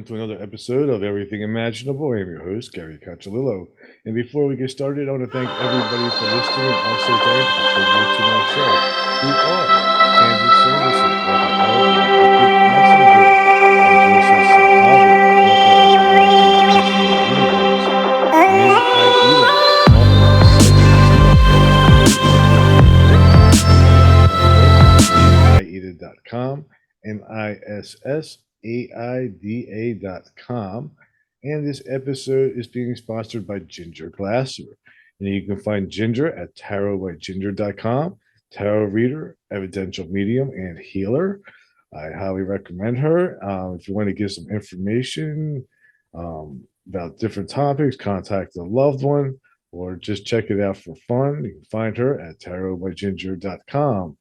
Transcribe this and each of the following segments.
everyone, to another episode of Everything Imaginable. I'm your host, Gary Cacciolillo. And before we get started, I want to thank everybody for listening and also thank you for contributing to my show. We are Kansas Services, author of Messenger, and Joseph Sakave, author of Universe, Ms. Aida, author of Aida.com, MISSAIDA.com. And this episode is being sponsored by Ginger Glasser. And you can find Ginger at tarotbyginger.com, tarot reader, evidential medium, and healer. I highly recommend her. If you want to get some information about different topics, contact a loved one, or just check it out for fun, you can find her at tarotbyginger.com.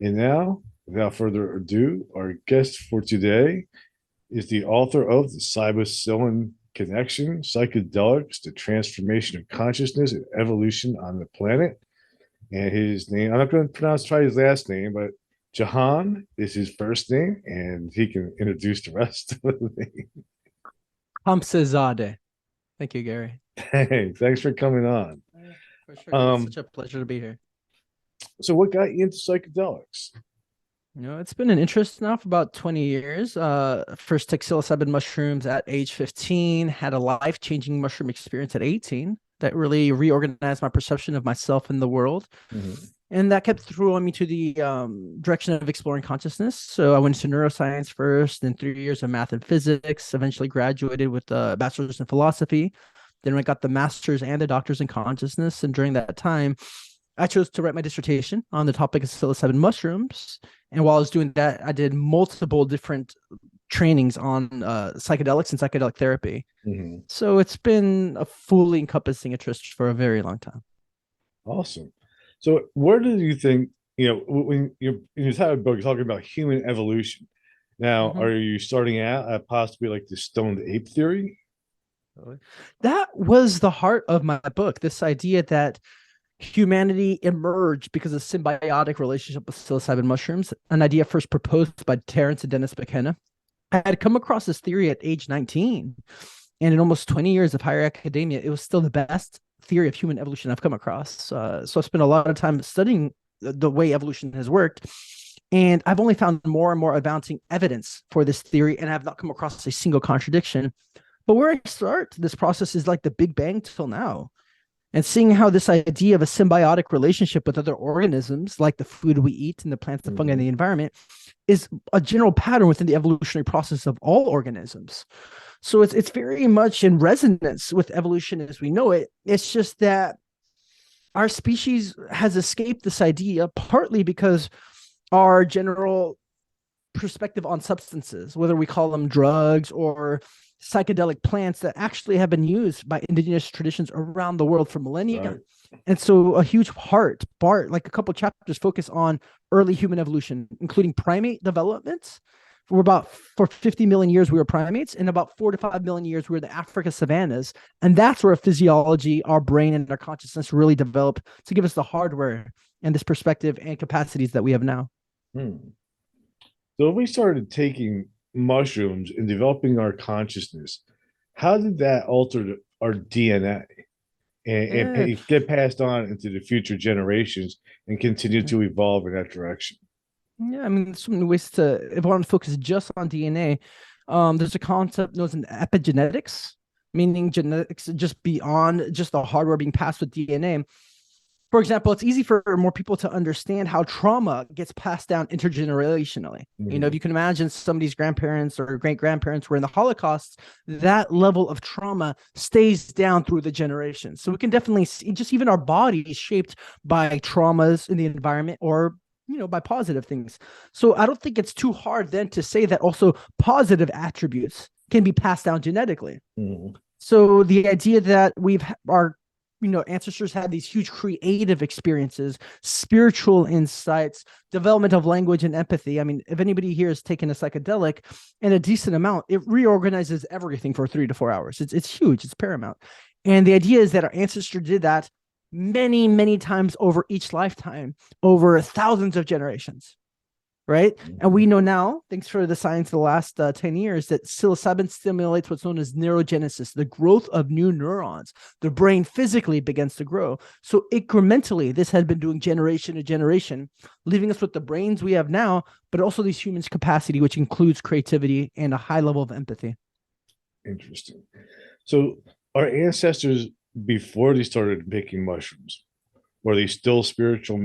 And now, without further ado, our guest for today is the author of The Psilocybin Connection, Psychedelics, the Transformation of Consciousness and Evolution on the Planet. And his name, I'm not going to try his last name, but Jahan is his first name, and he can introduce the rest of the name. Khamsehzadeh. Thank you, Gary. Hey, thanks for coming on. For sure. It's such a pleasure to be here. So what got you into psychedelics? It's been an interest now for about 20 years. First took psilocybin mushrooms at age 15, had a life-changing mushroom experience at 18 that really reorganized my perception of myself and the world. Mm-hmm. And that kept throwing me to the direction of exploring consciousness. So I went into neuroscience first, then 3 years of math and physics, eventually graduated with a bachelor's in philosophy. Then I got the master's and the doctor's in consciousness. And during that time, I chose to write my dissertation on the topic of psilocybin mushrooms. And while I was doing that, I did multiple different trainings on psychedelics and psychedelic therapy. Mm-hmm. So it's been a fully encompassing interest for a very long time. Awesome. So where do you think, when you're in your book, you're talking about human evolution. Now, mm-hmm. Are you starting out at possibly like the stoned ape theory? That was the heart of my book, this idea that humanity emerged because of symbiotic relationship with psilocybin mushrooms, an idea first proposed by Terence and Dennis McKenna. I had come across this theory at age 19, and in almost 20 years of higher academia, it was still the best theory of human evolution I've come across. So I spent a lot of time studying the way evolution has worked, and I've only found more and more advancing evidence for this theory, and I've not come across a single contradiction. But where I start this process is like the Big Bang till now. And seeing how this idea of a symbiotic relationship with other organisms, like the food we eat and the plants, the fungi, and the environment, is a general pattern within the evolutionary process of all organisms. So it's very much in resonance with evolution as we know it. It's just that our species has escaped this idea partly because our general perspective on substances, whether we call them drugs or psychedelic plants that actually have been used by indigenous traditions around the world for millennia. Right. And so a huge part, like a couple chapters focus on early human evolution, including primate development. For 50 million years, we were primates, and about 4 to 5 million years, we were the Africa savannas. And that's where our physiology, our brain, and our consciousness really develop to give us the hardware and this perspective and capacities that we have now. So we started taking mushrooms and developing our consciousness. How did that alter our DNA and get passed on into the future generations and continue to evolve in that direction? Yeah, I mean, there's so many ways to, if I want to focus just on DNA, there's a concept known as epigenetics, meaning genetics just beyond just the hardware being passed with DNA. For example, it's easy for more people to understand how trauma gets passed down intergenerationally. Mm-hmm. If you can imagine somebody's grandparents or great-grandparents were in the Holocaust, that level of trauma stays down through the generations. So we can definitely see just even our body is shaped by traumas in the environment or by positive things. So I don't think it's too hard then to say that also positive attributes can be passed down genetically. Mm-hmm. So the idea that our ancestors had these huge creative experiences, spiritual insights, development of language and empathy. I mean, if anybody here has taken a psychedelic and a decent amount, it reorganizes everything for 3 to 4 hours. It's huge. It's paramount. And the idea is that our ancestor did that many, many times over each lifetime, over thousands of generations. right? And we Mhm. know now, thanks for the science of the last 10 years, that psilocybin stimulates what's known as neurogenesis, the growth of new neurons. The brain physically begins to grow. So incrementally, this had been doing generation to generation, leaving us with the brains we have now, but also these humans' capacity, which includes creativity and a high level of empathy. Interesting. So, our ancestors, before they started making mushrooms, were they still spiritual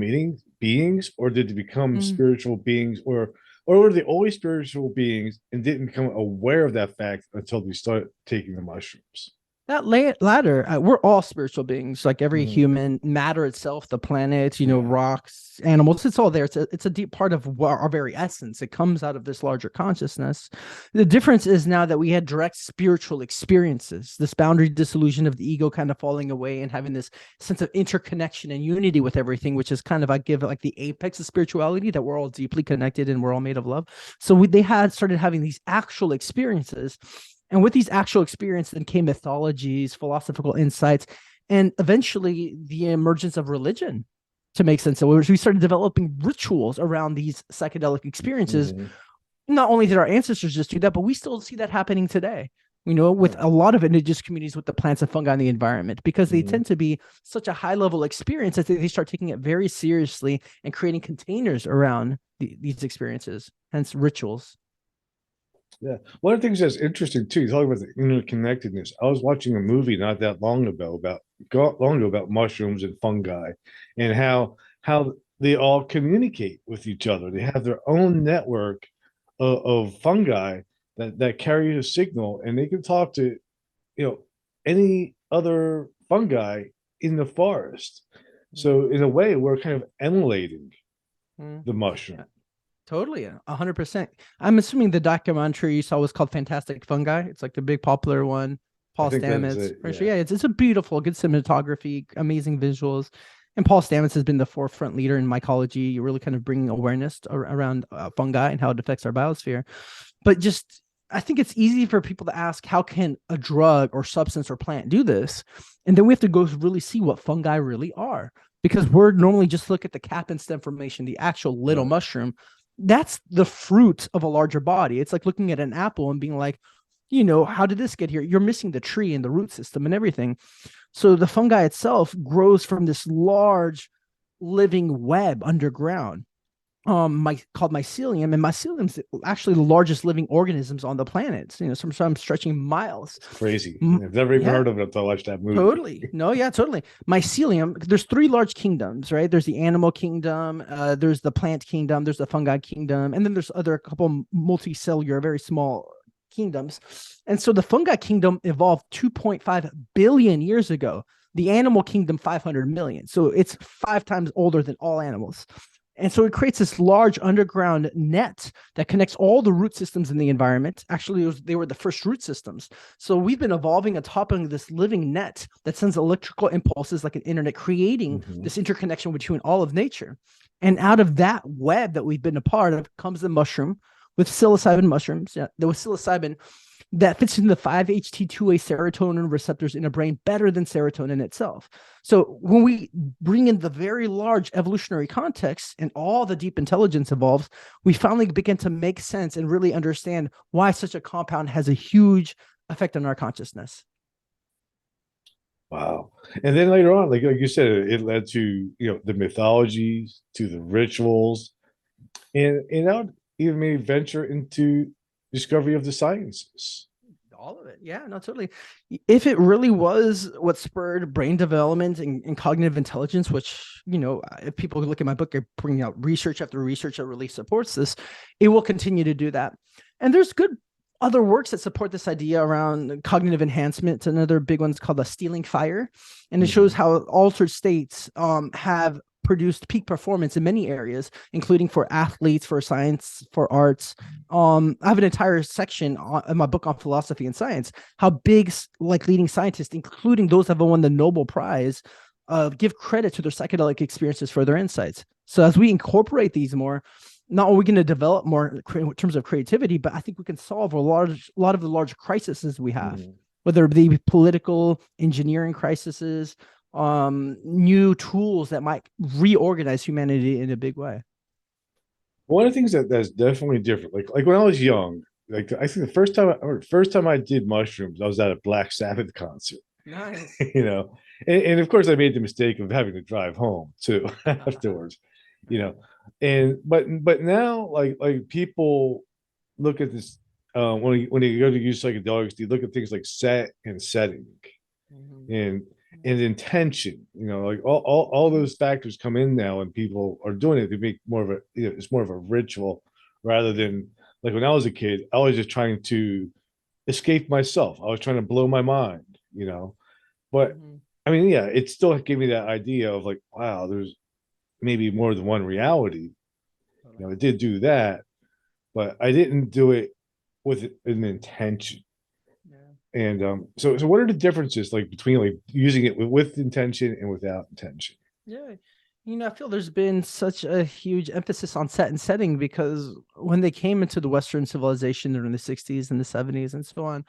beings, or did they become Mm. spiritual beings, or were they always spiritual beings and didn't become aware of that fact until they started taking the mushrooms? That latter, we're all spiritual beings, like every Mhm. human. Matter itself, the planets, Yeah. rocks, animals, it's all there. It's a deep part of our very essence. It comes out of this larger consciousness. The difference is now that we had direct spiritual experiences, this boundary dissolution of the ego kind of falling away and having this sense of interconnection and unity with everything, which is kind of, I give it like the apex of spirituality, that we're all deeply connected and we're all made of love. So they had started having these actual experiences, and with these actual experiences then came mythologies, philosophical insights, and eventually the emergence of religion to make sense of it. We started developing rituals around these psychedelic experiences. Mhm. Not only did our ancestors just do that, but we still see that happening today. With Yeah. a lot of indigenous communities with the plants and fungi in the environment, because they Mhm. tend to be such a high level experience that they start taking it very seriously and creating containers around these experiences, hence rituals. Yeah. One of the things that's interesting too, talking about the interconnectedness. I was watching a movie not that long ago about mushrooms and fungi, and how they all communicate with each other. They have their own network of fungi that carry a signal, and they can talk to you know any other fungi in the forest. So in a way, we're kind of emulating Mm. the mushroom. Yeah. Totally, 100%. I'm assuming the documentary you saw was called Fantastic Fungi. It's like the big popular one. I Paul think that is Stamets. it. For sure. Yeah. Yeah, it's a beautiful, good cinematography, amazing visuals. And Paul Stamets has been the forefront leader in mycology, really kind of bringing awareness around fungi and how it affects our biosphere. But just, I think it's easy for people to ask, how can a drug or substance or plant do this? And then we have to go really see what fungi really are, because we're normally just look at the cap and stem formation, the actual little Right. mushroom. That's the fruit of a larger body. It's like looking at an apple and being like, how did this get here? You're missing the tree and the root system and everything. So the fungi itself grows from this large living web underground, called mycelium, and mycelium's actually the largest living organisms on the planet. Sometimes stretching miles. It's crazy. I've never even Yeah, heard of it until I watched that movie. totally. No, yeah, totally. Mycelium, there's three large kingdoms, right? There's the animal kingdom, there's the plant kingdom, there's the fungi kingdom, and then there's other couple multicellular, very small kingdoms. And so the fungi kingdom evolved 2.5 billion years ago. The animal kingdom 500 million. So it's 5 times older than all animals. And so it creates this large underground net that connects all the root systems in the environment. Actually, they were the first root systems. So we've been evolving on top of this living net that sends electrical impulses like an internet, creating Mhm. this interconnection between all of nature. And out of that web that we've been a part of comes the mushroom with psilocybin mushrooms. Yeah, there was psilocybin that fits into the 5-HT2A serotonin receptors in a brain better than serotonin itself. So when we bring in the very large evolutionary context and all the deep intelligence evolves, we finally begin to make sense and really understand why such a compound has a huge effect on our consciousness. Wow. And then later on, like you said, it led to the mythologies, to the rituals, and now even maybe venture into discovery of the sciences. All of it. Yeah, no, totally. If it really was what spurred brain development and cognitive intelligence, which, if people look at my book, I bring out research after research that really supports this, it will continue to do that. And there's good other works that support this idea around cognitive enhancement. Another big one's called the Stealing Fire. And it shows Mhm. how altered states have produced peak performance in many areas, including for athletes, for science, for arts. I have an entire section in my book on philosophy and science, how big, like leading scientists, including those that have won the Nobel Prize, give credit to their psychedelic experiences for their insights. So as we incorporate these more, not only are we going to develop more in terms of creativity, but I think we can solve a lot of the large crises we have, Mhm. whether it be political, engineering crises, new tools that might reorganize humanity in a big way. One of the things that's definitely different, like when I was young, like I think the first time I did mushrooms, I was at a Black Sabbath concert. Nice. You know, and of course I made the mistake of having to drive home too afterwards. You Right. know, and but now like people look at this when you go to use psychedelics, you look at things like set and setting Mhm. and intention. You know, like all those factors come in now, and people are doing it to make more of a it's more of a ritual rather than like when I was a kid, I was just trying to escape myself. I was trying to blow my mind, you know. But Mhm. I mean, yeah, it still gave me that idea of like, wow, there's maybe more than one reality. You know, it did do that, but I didn't do it with an intention. Yeah. And so what are the differences like between like using it with intention and without intention? Yeah. I feel there's been such a huge emphasis on set and setting because when they came into the Western civilization during the 60s and the 70s and so on,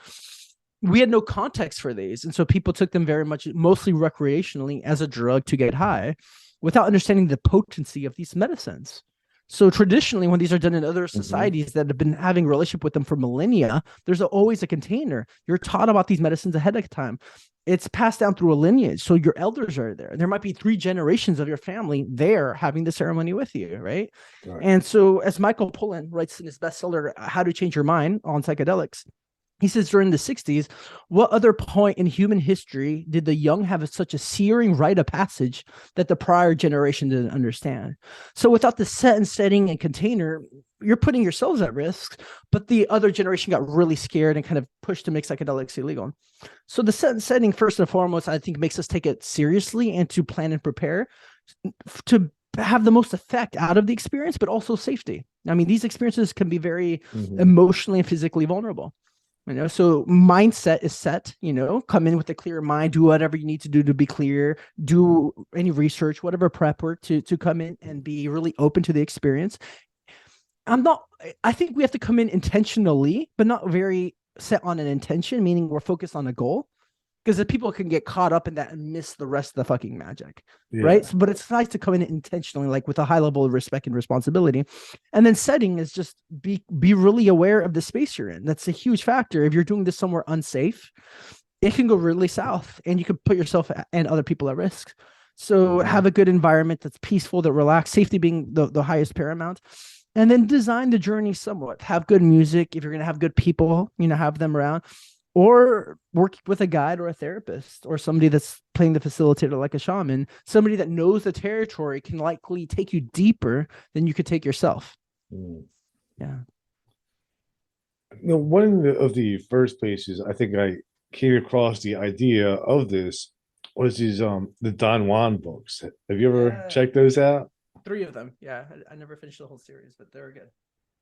we had no context for these. And so people took them very much, mostly recreationally, as a drug to get high without understanding the potency of these medicines. So traditionally, when these are done in other Mm-hmm. societies that have been having a relationship with them for millennia, there's always a container. You're taught about these medicines ahead of time. It's passed down through a lineage. So your elders are there. There might be 3 generations of your family there having the ceremony with you, right? Right. And so, as Michael Pollan writes in his bestseller, How to Change Your Mind on Psychedelics, he says during the 60s, what other point in human history did the young have such a searing rite of passage that the prior generation didn't understand? So without the set and setting and container, you're putting yourselves at risk, but the other generation got really scared and kind of pushed to make psychedelics illegal. So the set and setting, first and foremost, I think makes us take it seriously and to plan and prepare to have the most effect out of the experience, but also safety. I mean, these experiences can be very Mm-hmm. emotionally and physically vulnerable. So mindset is set, come in with a clear mind, do whatever you need to do to be clear, do any research, whatever prep work to come in and be really open to the experience. I think we have to come in intentionally, but not very set on an intention, meaning we're focused on a goal. Because the people can get caught up in that and miss the rest of the fucking magic, right? Yeah. So, but it's nice to come in intentionally, like with a high level of respect and responsibility. And then setting is just be really aware of the space you're in. That's a huge factor. If you're doing this somewhere unsafe, it can go really south, and you can put yourself and other people at risk. So Mm-hmm. have a good environment that's peaceful, that relaxed, safety being the highest paramount. And then design the journey somewhat. Have good music. If you're going to have good people, have them around, or work with a guide or a therapist or somebody that's playing the facilitator like a shaman. Somebody that knows the territory can likely take you deeper than you could take yourself. Mm. Yeah. You know, one of the first places I think I came across the idea of this was these the Don Juan books. Have you ever Yeah. checked those out? 3 of them. Yeah. I never finished the whole series, but they were good.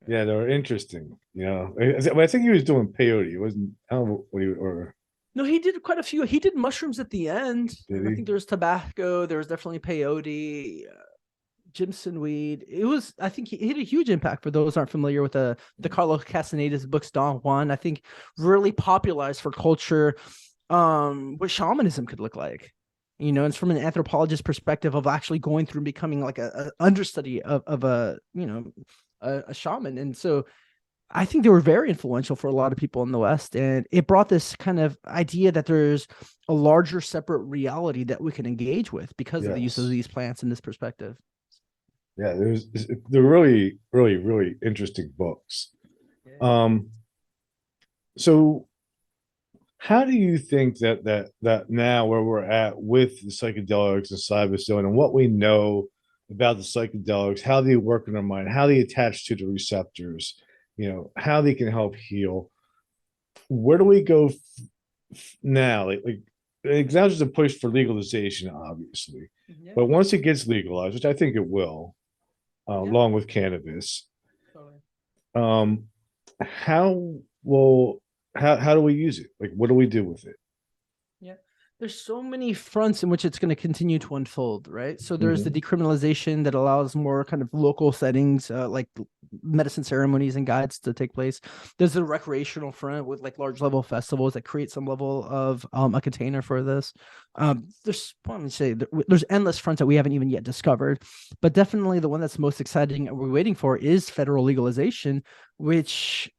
Yeah. Yeah, they were interesting. You know, I think he was doing peyote. It wasn't. I don't know what he or No, he did quite a few. He did mushrooms at the end, did and I he? think there was tobacco. There was definitely peyote, Jimson weed. I think he had a huge impact for those who aren't familiar with the Carlos Castaneda's books. Don Juan, I think, really popularized for culture what shamanism could look like. It's from an anthropologist perspective of actually going through and becoming like a understudy of a shaman. And so I think they were very influential for a lot of people in the West. And it brought this kind of idea that there's a larger separate reality that we can engage with because of the use of Yes. these plants in this perspective. Yeah, they're really, really, really interesting books. Yeah. Um, so how do you think that now where we're at with the psychedelics and psilocybin and what we know about the psychedelics, how they work in our mind, how they attach to the receptors, you know, how they can help heal. Where do we go now? Like now there's a push for legalization, obviously, Yeah. but once it gets legalized, which I think it will, Yeah. along with cannabis, Totally. um, how will how do we use it? Like, what do we do with it? Yeah. There's so many fronts in which it's going to continue to unfold, right? So there's the Mm-hmm. decriminalization that allows more kind of local settings, like medicine ceremonies and guides to take place. There's a recreational front with like large level festivals that create some level of a container for this. Let me say, there's endless fronts that we haven't even yet discovered, but definitely the one that's most exciting and we're waiting for is federal legalization, which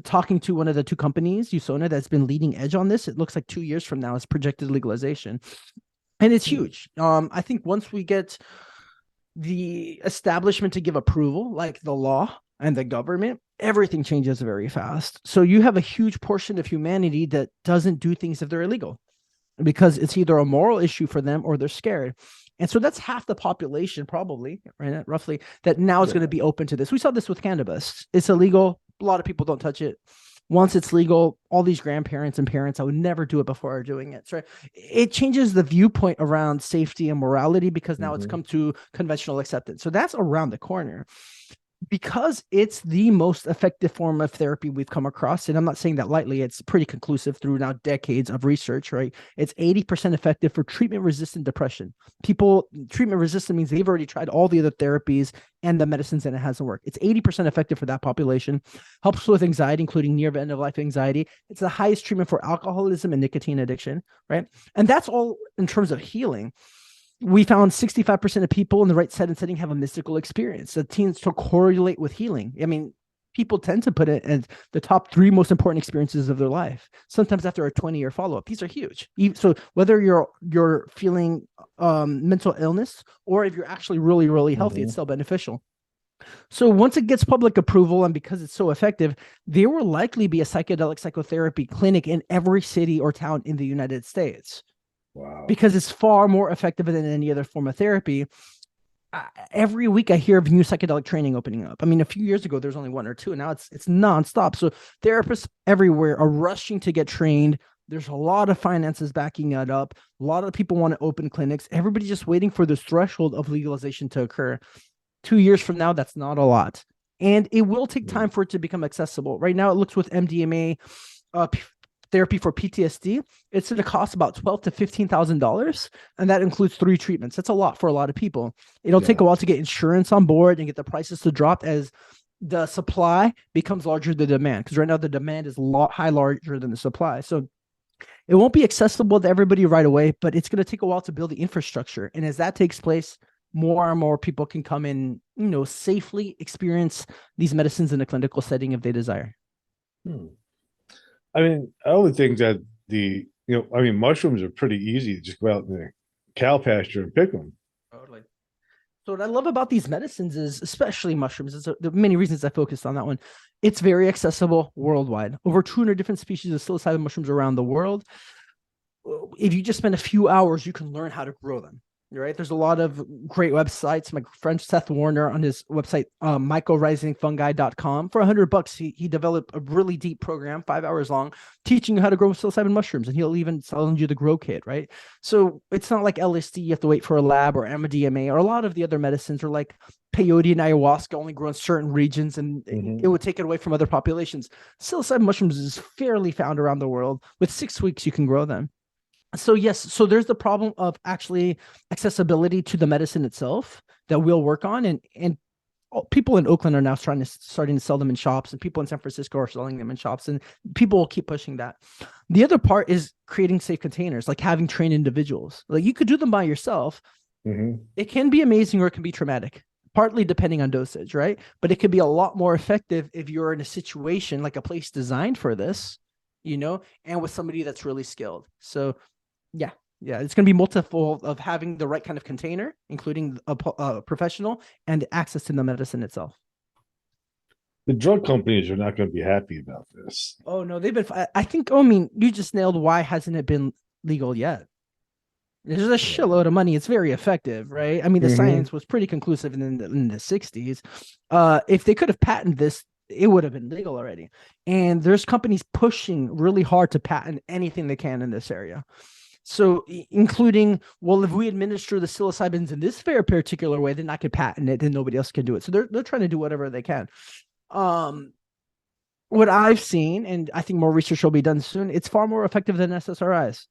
talking to one of the two companies, Usona, that's been leading edge on this, it looks like 2 years from now is projected legalization. And it's huge. I think once we get the establishment to give approval, like the law and the government, everything changes very fast. So you have a huge portion of humanity that doesn't do things if they're illegal because it's either a moral issue for them or they're scared. And so that's half the population, probably, right? Roughly, that now is going to be open to this. We saw this with cannabis. It's illegal. A lot of people don't touch it. Once it's legal, all these grandparents and parents, I would never do it before are doing it. So it changes the viewpoint around safety and morality because now it's come to conventional acceptance. So that's around the corner. Because it's the most effective form of therapy we've come across, and I'm not saying that lightly, it's pretty conclusive through now decades of research, right? It's 80% effective for treatment-resistant depression. People, treatment-resistant means they've already tried all the other therapies and the medicines and it hasn't worked. It's 80% effective for that population. Helps with anxiety, including near end-of-life anxiety. It's the highest treatment for alcoholism and nicotine addiction, right? And that's all in terms of healing. We found 65% of people in the right setting have a mystical experience that tends to correlate with healing. I mean, people tend to put it as the top 3 most important experiences of their life, sometimes after a 20-year follow-up. These are huge. So whether you're feeling mental illness or if you're actually really, really healthy, it's still beneficial. So once it gets public approval, and because it's so effective, there will likely be a psychedelic psychotherapy clinic in every city or town in the United States. Wow. Because it's far more effective than any other form of therapy. Every week I hear of new psychedelic training opening up. I mean, a few years ago, there's only 1 or 2, and now it's nonstop. So therapists everywhere are rushing to get trained. There's a lot of finances backing it up. A lot of people want to open clinics. Everybody's just waiting for this threshold of legalization to occur. 2 years from now, that's not a lot. And it will take time for it to become accessible. Right now, it looks with MDMA, therapy for PTSD, it's going to cost about $12,000 to $15,000, and that includes 3 treatments. That's a lot for a lot of people. It'll take a while to get insurance on board and get the prices to drop as the supply becomes larger than the demand. Because right now the demand is larger than the supply. So it won't be accessible to everybody right away, but it's going to take a while to build the infrastructure. And as that takes place, more and more people can come in, safely experience these medicines in a clinical setting if they desire. I mean, I would think that mushrooms are pretty easy to just go out in the cow pasture and pick them. Totally. So what I love about these medicines is, especially mushrooms, there are many reasons I focused on that one. It's very accessible worldwide. Over 200 different species of psilocybin mushrooms around the world. If you just spend a few hours, you can learn how to grow them. Right. There's a lot of great websites. My friend Seth Warner on his website, mycorrhizingfungi.com, for $100, he developed a really deep program, 5 hours long, teaching you how to grow psilocybin mushrooms. And he'll even sell you the grow kit. Right. So it's not like LSD. You have to wait for a lab, or MDMA, or a lot of the other medicines are like peyote and ayahuasca only grow in certain regions, and it would take it away from other populations. Psilocybin mushrooms is fairly found around the world. With 6 weeks, you can grow them. So yes, so there's the problem of actually accessibility to the medicine itself that we'll work on, and people in Oakland are now starting to sell them in shops, and people in San Francisco are selling them in shops, and people will keep pushing that. The other part is creating safe containers, like having trained individuals. Like you could do them by yourself. It can be amazing or it can be traumatic, partly depending on dosage, right? But it could be a lot more effective if you're in a situation like a place designed for this, and with somebody that's really skilled. So yeah, it's going to be multiple of having the right kind of container, including a professional, and access to the medicine itself. The drug companies are not going to be happy about this. Oh, no, they've been, I think, you just nailed why hasn't it been legal yet? There's a shitload of money. It's very effective, right? I mean, the science was pretty conclusive in the 60s. If they could have patented this, it would have been legal already. And there's companies pushing really hard to patent anything they can in this area. So including, well, if we administer the psilocybins in this very particular way, then I could patent it and nobody else can do it. So they're trying to do whatever they can. What I've seen, and I think more research will be done soon, it's far more effective than SSRIs,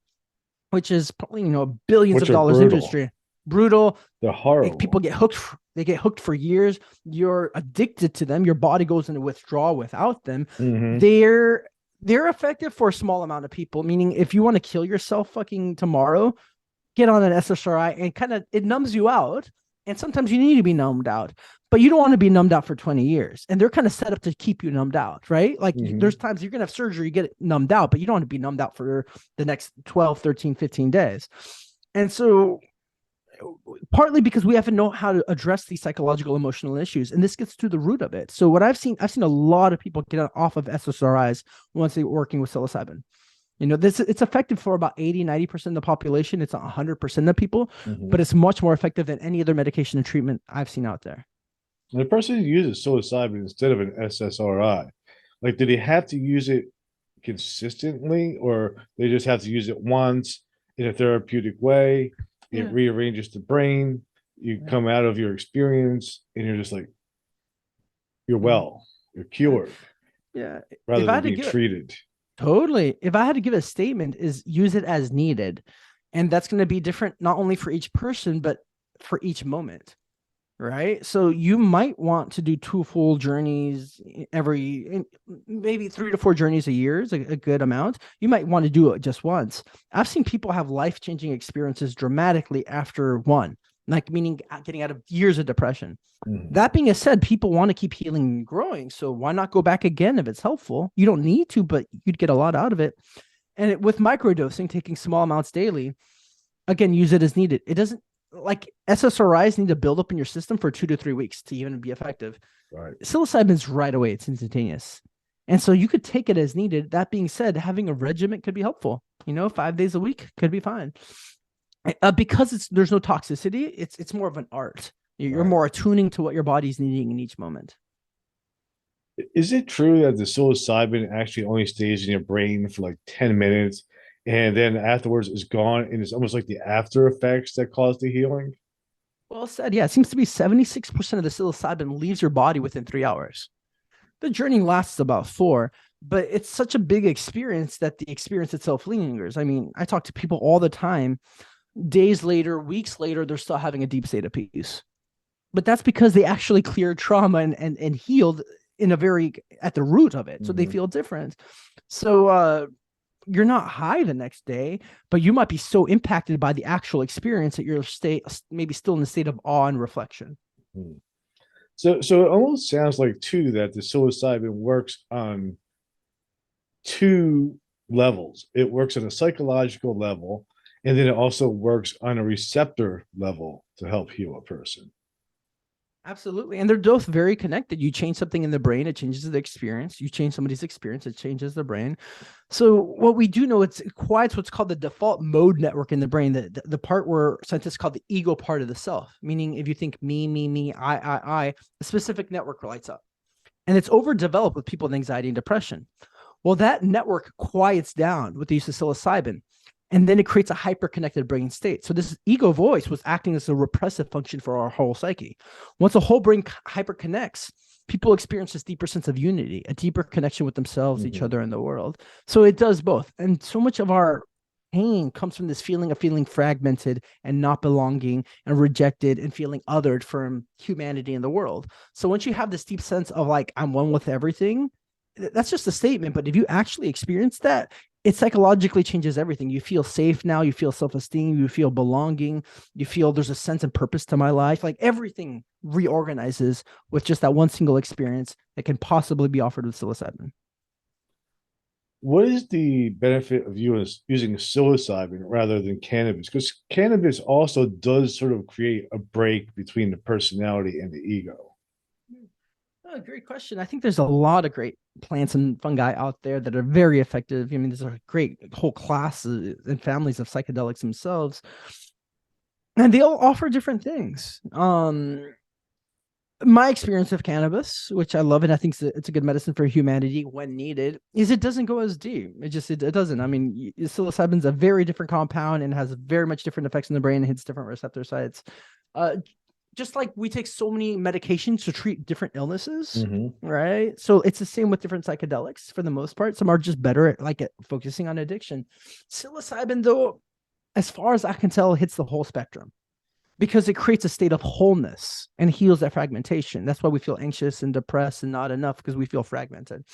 which is probably, billions of dollars industry. brutal. They're horrible. People get hooked. They get hooked for years. You're addicted to them. Your body goes into withdrawal without them. Mm-hmm. They're effective for a small amount of people. Meaning, if you want to kill yourself fucking tomorrow, get on an SSRI and it numbs you out. And sometimes you need to be numbed out, but you don't want to be numbed out for 20 years. And they're kind of set up to keep you numbed out, right? Like there's times you're going to have surgery, you get numbed out, but you don't want to be numbed out for the next 12, 13, 15 days. And so partly because we have to know how to address these psychological, emotional issues. And this gets to the root of it. So what I've seen a lot of people get off of SSRIs once they're working with psilocybin. It's effective for about 80-90% of the population. It's not 100% of people, but it's much more effective than any other medication and treatment I've seen out there. And the person who uses psilocybin instead of an SSRI, like, did he have to use it consistently, or they just have to use it once in a therapeutic way? It rearranges the brain. You come out of your experience and you're just like, you're well, you're cured. Yeah. Rather than being treated. Totally. If I had to give a statement, is use it as needed. And that's going to be different, not only for each person, but for each moment. Right. So you might want to do 2 full journeys maybe 3 to 4 journeys a year is a good amount. You might want to do it just once. I've seen people have life-changing experiences dramatically after one, like meaning getting out of years of depression. That being said, people want to keep healing and growing. So why not go back again if it's helpful? You don't need to, but you'd get a lot out of it. And with microdosing, taking small amounts daily, again, use it as needed. It doesn't, like, SSRIs need to build up in your system for 2 to 3 weeks to even be effective. Right. Psilocybin's right away. It's instantaneous. And so you could take it as needed. That being said, having a regimen could be helpful. 5 days a week could be fine. Because there's no toxicity, it's more of an art. You're more attuning to what your body's needing in each moment. Is it true that the psilocybin actually only stays in your brain for like 10 minutes and then afterwards is gone, and it's almost like the after effects that cause the healing? Well said. Yeah, it seems to be 76% of the psilocybin leaves your body within 3 hours. The journey lasts about 4, but it's such a big experience that the experience itself lingers. I mean, I talk to people all the time. Days later, weeks later, they're still having a deep state of peace. But that's because they actually cleared trauma and healed at the root of it. So they feel different. So you're not high the next day, but you might be so impacted by the actual experience that you're maybe still in the state of awe and reflection. So it almost sounds like too that the psilocybin works on 2 levels. It works on a psychological level, and then it also works on a receptor level to help heal a person. Absolutely. And they're both very connected. You change something in the brain, it changes the experience. You change somebody's experience, it changes the brain. So what we do know, it quiets what's called the default mode network in the brain, the part where scientists call the ego part of the self, meaning if you think me, I, a specific network lights up. And it's overdeveloped with people with anxiety and depression. Well, that network quiets down with the use of psilocybin. And then it creates a hyper-connected brain state. So this ego voice was acting as a repressive function for our whole psyche. Once the whole brain hyper-connects, people experience this deeper sense of unity, a deeper connection with themselves, each other, and the world. So it does both. And so much of our pain comes from this feeling of feeling fragmented and not belonging and rejected and feeling othered from humanity in the world. So once you have this deep sense of like, I'm one with everything, that's just a statement. But if you actually experience that, it psychologically changes everything. You feel safe now. You feel self-esteem. You feel belonging. You feel there's a sense and purpose to my life. Like everything reorganizes with just that one single experience that can possibly be offered with psilocybin. What is the benefit of using psilocybin rather than cannabis? Because cannabis also does sort of create a break between the personality and the ego. Oh, great question. I think there's a lot of great plants and fungi out there that are very effective. I mean, there's a great whole class and families of psychedelics themselves, and they all offer different things. My experience of cannabis, which I love, and I think it's a good medicine for humanity when needed, is it doesn't go as deep. It doesn't. I mean, psilocybin's a very different compound and has very much different effects in the brain and hits different receptor sites. Just like we take so many medications to treat different illnesses, right? So it's the same with different psychedelics for the most part. Some are just better at focusing on addiction. Psilocybin, though, as far as I can tell, hits the whole spectrum. because it creates a state of wholeness and heals that fragmentation. That's why we feel anxious and depressed and not enough, because we feel fragmented.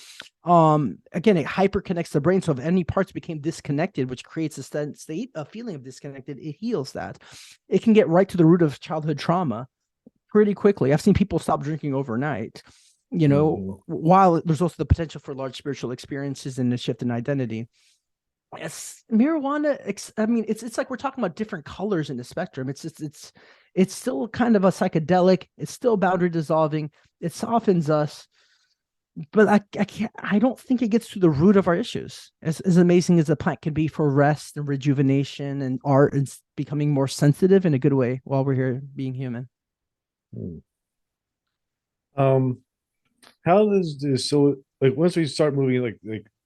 Again, it hyper connects the brain. So if any parts became disconnected, which creates a state, a feeling of disconnected, it heals that. It can get right to the root of childhood trauma pretty quickly. I've seen people stop drinking overnight, while there's also the potential for large spiritual experiences and a shift in identity. Yes, marijuana. I mean, it's like we're talking about different colors in the spectrum. It's still kind of a psychedelic. It's still boundary dissolving. It softens us, but I don't think it gets to the root of our issues. As amazing as the plant can be for rest and rejuvenation and art and becoming more sensitive in a good way while we're here being human. Hmm. Um, how does this, so like once we start moving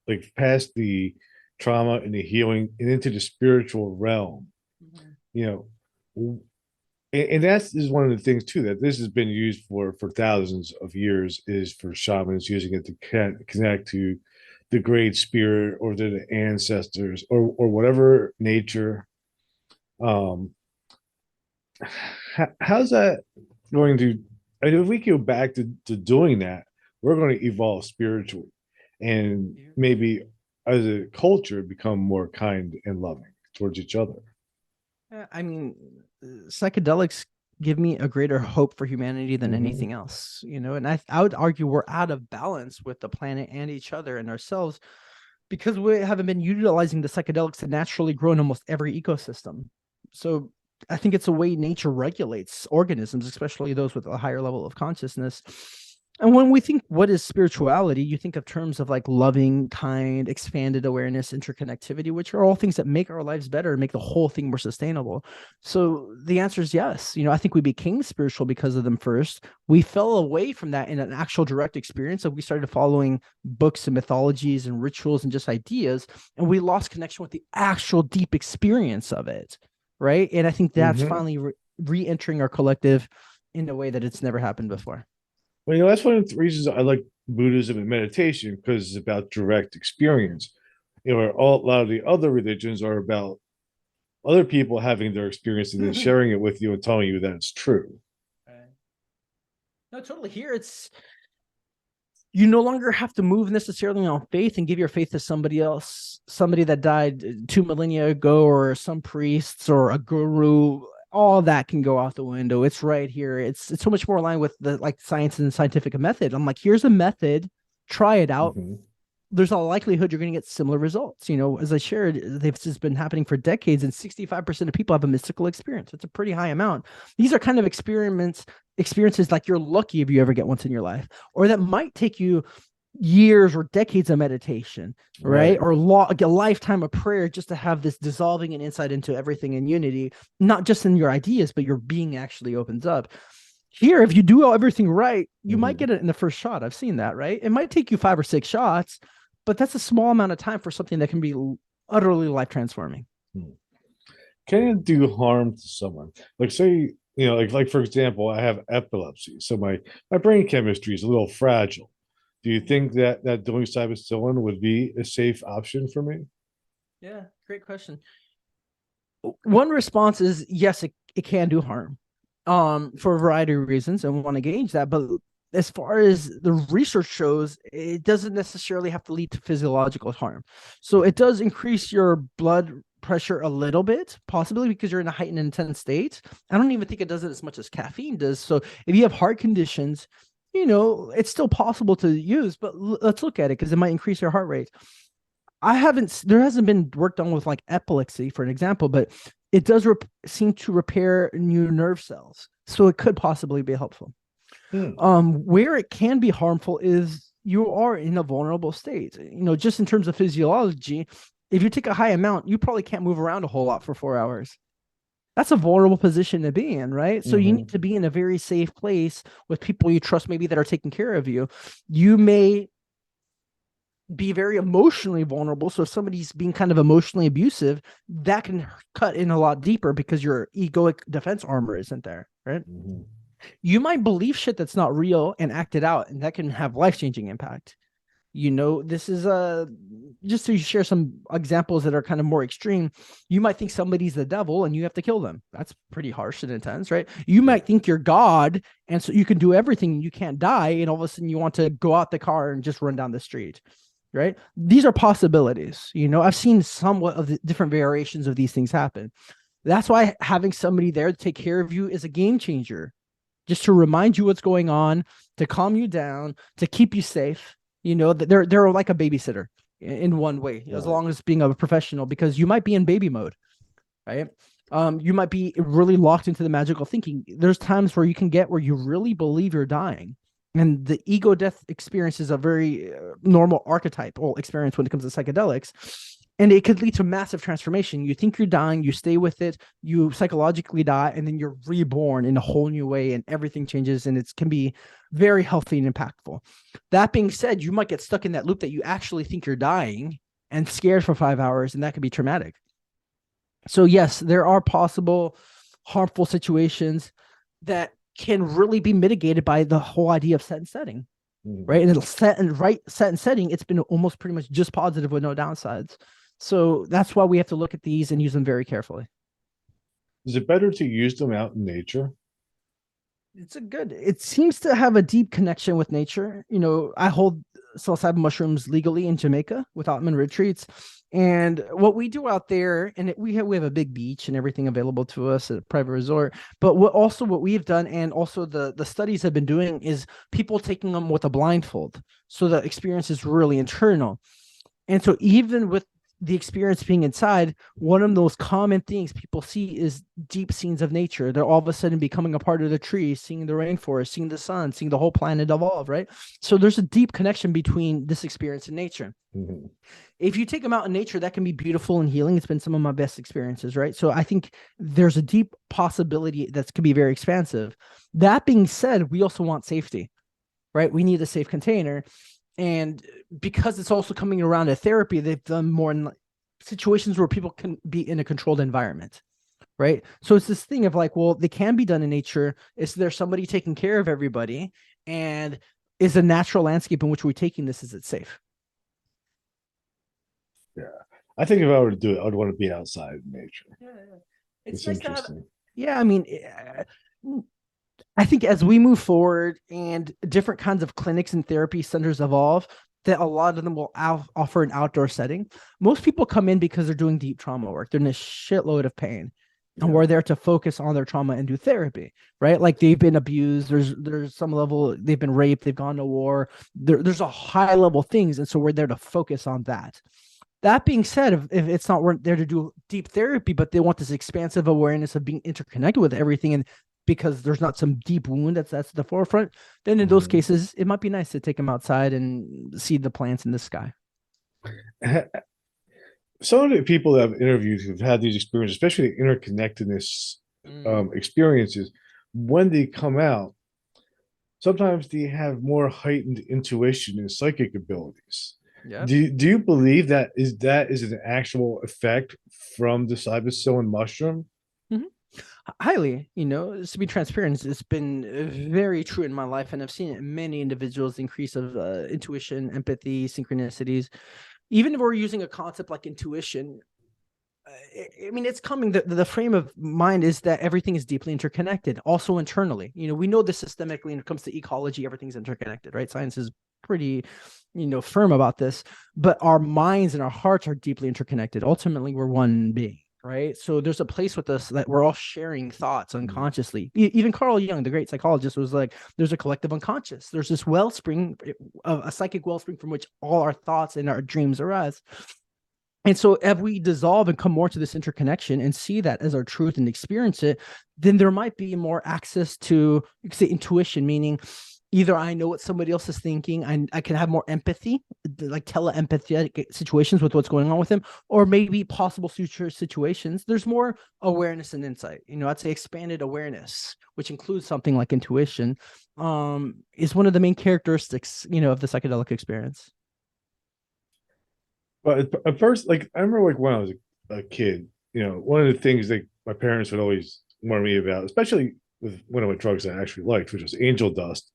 like past the trauma and the healing and into the spiritual realm, you know, and that's is one of the things too, that this has been used for thousands of years, is for shamans using it to connect to the great spirit or the ancestors or whatever nature. um how's that going to, I mean, if we go back to doing that, we're going to evolve spiritually and maybe as a culture become more kind and loving towards each other. I mean, psychedelics give me a greater hope for humanity than Mm-hmm. anything else, and I would argue we're out of balance with the planet and each other and ourselves because we haven't been utilizing the psychedelics to naturally grow in almost every ecosystem. So I think it's a way nature regulates organisms, especially those with a higher level of consciousness. And when we think what is spirituality, you think of terms of like loving, kind, expanded awareness, interconnectivity, which are all things that make our lives better and make the whole thing more sustainable. So the answer is yes. I think we became spiritual because of them first. We fell away from that in an actual direct experience. So we started following books and mythologies and rituals and just ideas, and we lost connection with the actual deep experience of it. Right. And I think that's Mm-hmm. finally re-entering our collective in a way that it's never happened before. Well, that's one of the reasons I like Buddhism and meditation, because it's about direct experience. A lot of the other religions are about other people having their experience and then sharing it with you and telling you that it's true. Right. No, totally. Here, it's you no longer have to move necessarily on faith and give your faith to somebody else, somebody that died 2 millennia ago, or some priests or a guru. All that can go out the window. It's right here. It's so much more aligned with the like science and scientific method. I'm like, here's a method, try it out. Mm-hmm. There's a likelihood you're going to get similar results. As I shared, this has been happening for decades, and 65% of people have a mystical experience. It's a pretty high amount. These are kind of experiences like you're lucky if you ever get once in your life, or that might take you years or decades of meditation, right? Right. Or like a lifetime of prayer just to have this dissolving and insight into everything in unity, not just in your ideas, but your being actually opens up. Here, if you do everything right, you might Mm-hmm. get it in the first shot. I've seen that, right? It might take you 5 or 6 shots, but that's a small amount of time for something that can be utterly life transforming. Can it do harm to someone? Like say, like for example, I have epilepsy, so my brain chemistry is a little fragile. Do you think that doing psilocybin would be a safe option for me? Yeah, great question. One response is yes, it can do harm, for a variety of reasons, and we want to gauge that. But as far as the research shows, it doesn't necessarily have to lead to physiological harm. So it does increase your blood pressure a little bit, possibly because you're in a heightened intense state. I don't even think it does it as much as caffeine does. So if you have heart conditions, it's still possible to use, but let's look at it because it might increase your heart rate. There hasn't been work done with like epilepsy, for an example, but it does seem to repair new nerve cells. So it could possibly be helpful. Hmm. Where it can be harmful is you are in a vulnerable state. Just in terms of physiology, if you take a high amount, you probably can't move around a whole lot for 4 hours. That's a vulnerable position to be in, right? So you need Mm-hmm. to be in a very safe place with people you trust, maybe that are taking care of you. You may be very emotionally vulnerable. So if somebody's being kind of emotionally abusive, that can cut in a lot deeper because your egoic defense armor isn't there, right? Mm-hmm. You might believe shit that's not real and act it out, and that can have life-changing impact. This is just to share some examples that are kind of more extreme. You might think somebody's the devil and you have to kill them. That's pretty harsh and intense, right? You might think you're God and so you can do everything and you can't die, and all of a sudden you want to go out the car and just run down the street, right? These are possibilities. I've seen somewhat of the different variations of these things happen. That's why having somebody there to take care of you is a game changer, just to remind you what's going on, to calm you down, to keep you safe. That they're like a babysitter in one way, as long as being a professional, because you might be in baby mode, right? You might be really locked into the magical thinking. There's times where you can get where you really believe you're dying. And the ego death experience is a very normal archetypal experience when it comes to psychedelics. And it could lead to massive transformation. You think you're dying, you stay with it, you psychologically die, and then you're reborn in a whole new way, and everything changes, and it can be very healthy and impactful. That being said, you might get stuck in that loop that you actually think you're dying and scared for 5 hours, and that could be traumatic. So yes, there are possible harmful situations that can really be mitigated by the whole idea of set and setting, right? And it'll set and setting, it's been almost pretty much just positive with no downsides. So that's why we have to look at these and use them very carefully. Is it better to use them out in nature? It seems to have a deep connection with nature. I hold psilocybin mushrooms legally in Jamaica with Ottoman retreats. And what we do out there, and we have a big beach and everything available to us at a private resort. But what we have done, and also the studies have been doing, is people taking them with a blindfold. So the experience is really internal. And so even with the experience being inside, one of those common things people see is deep scenes of nature. They're all of a sudden becoming a part of the trees, seeing the rainforest, seeing the sun, seeing the whole planet evolve, right? So there's a deep connection between this experience and nature. If you take them out in nature, that can be beautiful and healing. It's been some of my best experiences, right? So I think there's a deep possibility that could be very expansive. That being said, we also want safety, right? We need a safe container. And because it's also coming around a therapy, they've done more in situations where people can be in a controlled environment, right? So it's this thing of like, well, they can be done in nature. Is there somebody taking care of everybody? And is a natural landscape in which we're taking this, is it safe? Yeah. I think if I were to do it, I would want to be outside in nature. Yeah. It's Nice to have. interesting. Yeah, I mean, I think as we move forward and different kinds of clinics and therapy centers evolve, that a lot of them will offer an outdoor setting. Most people come in because they're doing deep trauma work. They're in a shitload of pain. And we're there to focus on their trauma and do therapy, right? Like they've been abused. There's some level, they've been raped, they've gone to war. There's a high level things. And so we're there to focus on that. That being said, if it's not, we're there to do deep therapy, but they want this expansive awareness of being interconnected with everything, and because there's not some deep wound that's at the forefront, then in those cases, it might be nice to take them outside and see the plants in the sky. Some of the people that I've interviewed who've had these experiences, especially the interconnectedness experiences, when they come out, sometimes they have more heightened intuition and psychic abilities. Yeah. Do you believe that is an actual effect from the psilocybin mushroom? Highly, to be transparent, it's been very true in my life, and I've seen it in many individuals, increase of intuition, empathy, synchronicities. Even if we're using a concept like intuition, I mean, it's coming. The frame of mind is that everything is deeply interconnected, also internally. We know this systemically when it comes to ecology, everything's interconnected, right? Science is pretty, firm about this, but our minds and our hearts are deeply interconnected. Ultimately, we're one being. Right. So there's a place with us that we're all sharing thoughts unconsciously. Even Carl Jung, the great psychologist, was like, there's a collective unconscious. There's this wellspring, a psychic wellspring from which all our thoughts and our dreams arise. And so if we dissolve and come more to this interconnection and see that as our truth and experience it, then there might be more access to, you could say, intuition, meaning either I know what somebody else is thinking, I can have more empathy, like tele-empathetic situations with what's going on with them, or maybe possible future situations. There's more awareness and insight. I'd say expanded awareness, which includes something like intuition, is one of the main characteristics, of the psychedelic experience. But at first, like I remember, like when I was a kid, one of the things that my parents would always warn me about, especially with one of my drugs I actually liked, which was angel dust,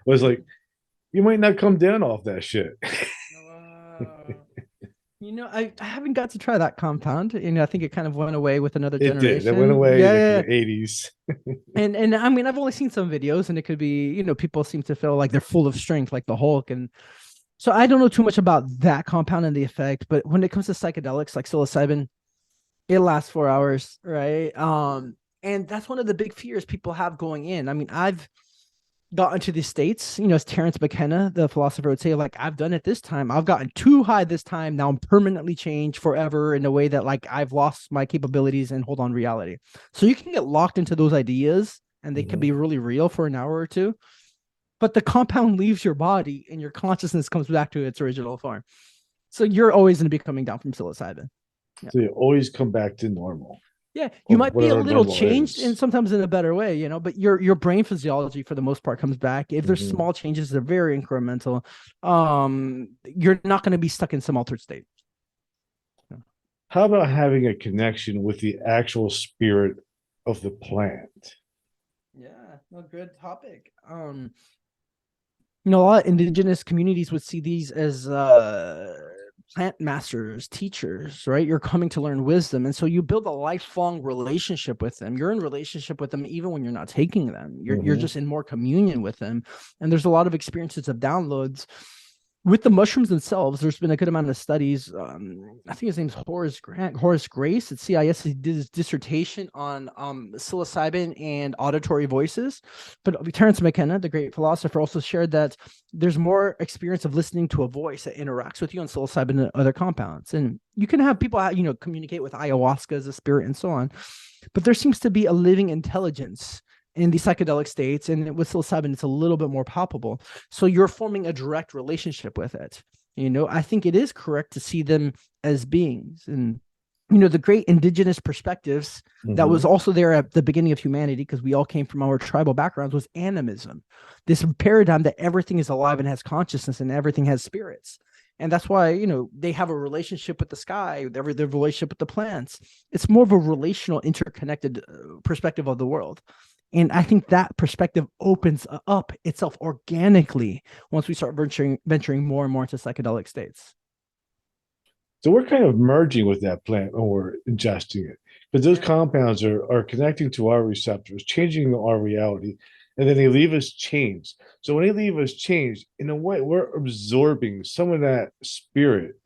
was like You might not come down off that shit. Wow. I haven't got to try that compound. I think it kind of went away with another It did. It went generation. away Yeah, like in yeah. the 80s. And I mean, I've only seen some videos, and it could be, people seem to feel like they're full of strength, like the Hulk. And so I don't know too much about that compound and the effect. But when it comes to psychedelics like psilocybin, it lasts 4 hours, right? And that's one of the big fears people have going in. I mean, I've got into the states, as Terrence McKenna, the philosopher, would say, like, I've done it this time. I've gotten too high this time. Now I'm permanently changed forever in a way that, like, I've lost my capabilities and hold on reality. So you can get locked into those ideas and they can Mhm. be really real for an hour or two. But the compound leaves your body and your consciousness comes back to its original form. So you're always going to be coming down from psilocybin. Yeah. So you always come back to normal Yeah, you or might be a whatever little normal changed and is. sometimes in a better way, but your brain physiology for the most part comes back. If there's Mhm. small changes, they're very incremental. You're not going to be stuck in some altered state. How about having a connection with the actual spirit of the plant? Yeah, no, good topic. A lot of indigenous communities would see these as plant masters, teachers, right? You're coming to learn wisdom. And so you build a lifelong relationship with them. You're in relationship with them even when you're not taking them. You're Mhm. just in more communion with them. And there's a lot of experiences of downloads with the mushrooms themselves. There's been a good amount of studies. I think his name's Horace Grace at CIS. He did his dissertation on psilocybin and auditory voices. But Terence McKenna, the great philosopher, also shared that there's more experience of listening to a voice that interacts with you on psilocybin and other compounds. And you can have people, communicate with ayahuasca as a spirit and so on. But there seems to be a living intelligence in the psychedelic states, and with psilocybin it's a little bit more palpable, so you're forming a direct relationship with it. I think it is correct to see them as beings. And the great indigenous perspectives that was Mhm. also there at the beginning of humanity, because we all came from our tribal backgrounds, was animism, this paradigm that everything is alive and has consciousness and everything has spirits. And that's why they have a relationship with the sky, their relationship with the plants. It's more of a relational, interconnected perspective of the world. And I think that perspective opens up itself organically once we start venturing more and more into psychedelic states. So we're kind of merging with that plant when we're ingesting it. Because those Yeah. compounds are connecting to our receptors, changing our reality, and then they leave us changed. So when they leave us changed, in a way, we're absorbing some of that spirit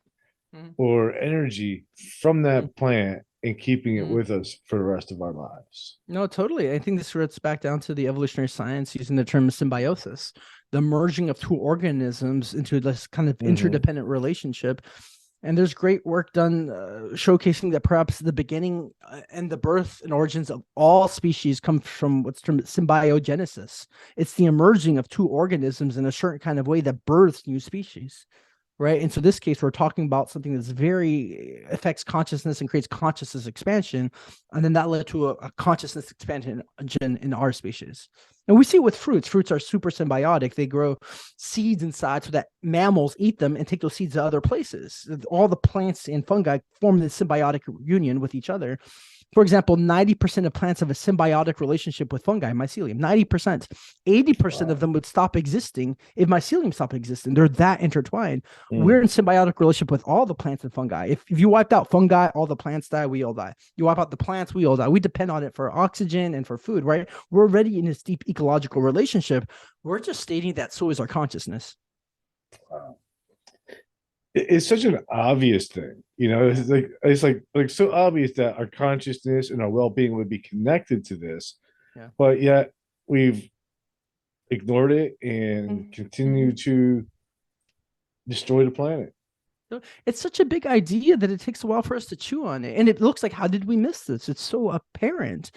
Mhm. or energy from Mhm. that plant and keeping it Mhm. with us for the rest of our lives. No, totally. I think this gets back down to the evolutionary science using the term symbiosis, the merging of two organisms into this kind of Mhm. interdependent relationship. And there's great work done showcasing that perhaps the beginning and the birth and origins of all species come from what's termed symbiogenesis. It's the emerging of two organisms in a certain kind of way that births new species, right? And so this case, we're talking about something that's very affects consciousness and creates consciousness expansion, and then that led to a consciousness expansion in our species. And we see it with fruits. Fruits are super symbiotic. They grow seeds inside so that mammals eat them and take those seeds to other places. All the plants and fungi form this symbiotic union with each other. For example, 90% of plants have a symbiotic relationship with fungi, mycelium. 90%. 80% of Wow. them would stop existing if mycelium stopped existing. They're that intertwined. We're Mm. in symbiotic relationship with all the plants and fungi. If you wiped out fungi, all the plants die, we all die. You wipe out the plants, we all die. We depend on it for oxygen and for food, right? We're already in this deep ecological relationship. We're just stating that so is our consciousness. Wow. It's such an obvious thing, Yeah. it's like so obvious that our consciousness and our well-being would be connected to this, Yeah. but yet we've ignored it and continue Mhm. to destroy the planet. So it's such a big idea that it takes a while for us to chew on it. And it looks like, how did we miss this? It's so apparent.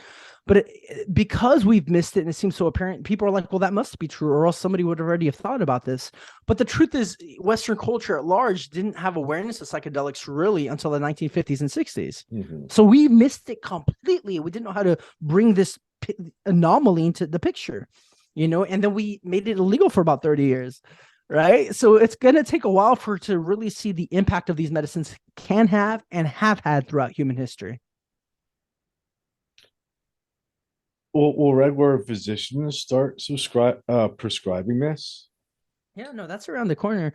But because we've missed it and it seems so apparent, people are like, well, that must be true, or else somebody would already have thought about this. But the truth is, Western culture at large didn't have awareness of psychedelics really until the 1950s and 60s. Mhm. So we missed it completely. We didn't know how to bring this anomaly into the picture, and then we made it illegal for about 30 years. Right. So it's going to take a while for to really see the impact of these medicines can have and have had throughout human history. Will regular physicians start prescribing this? Yeah, no, that's around the corner.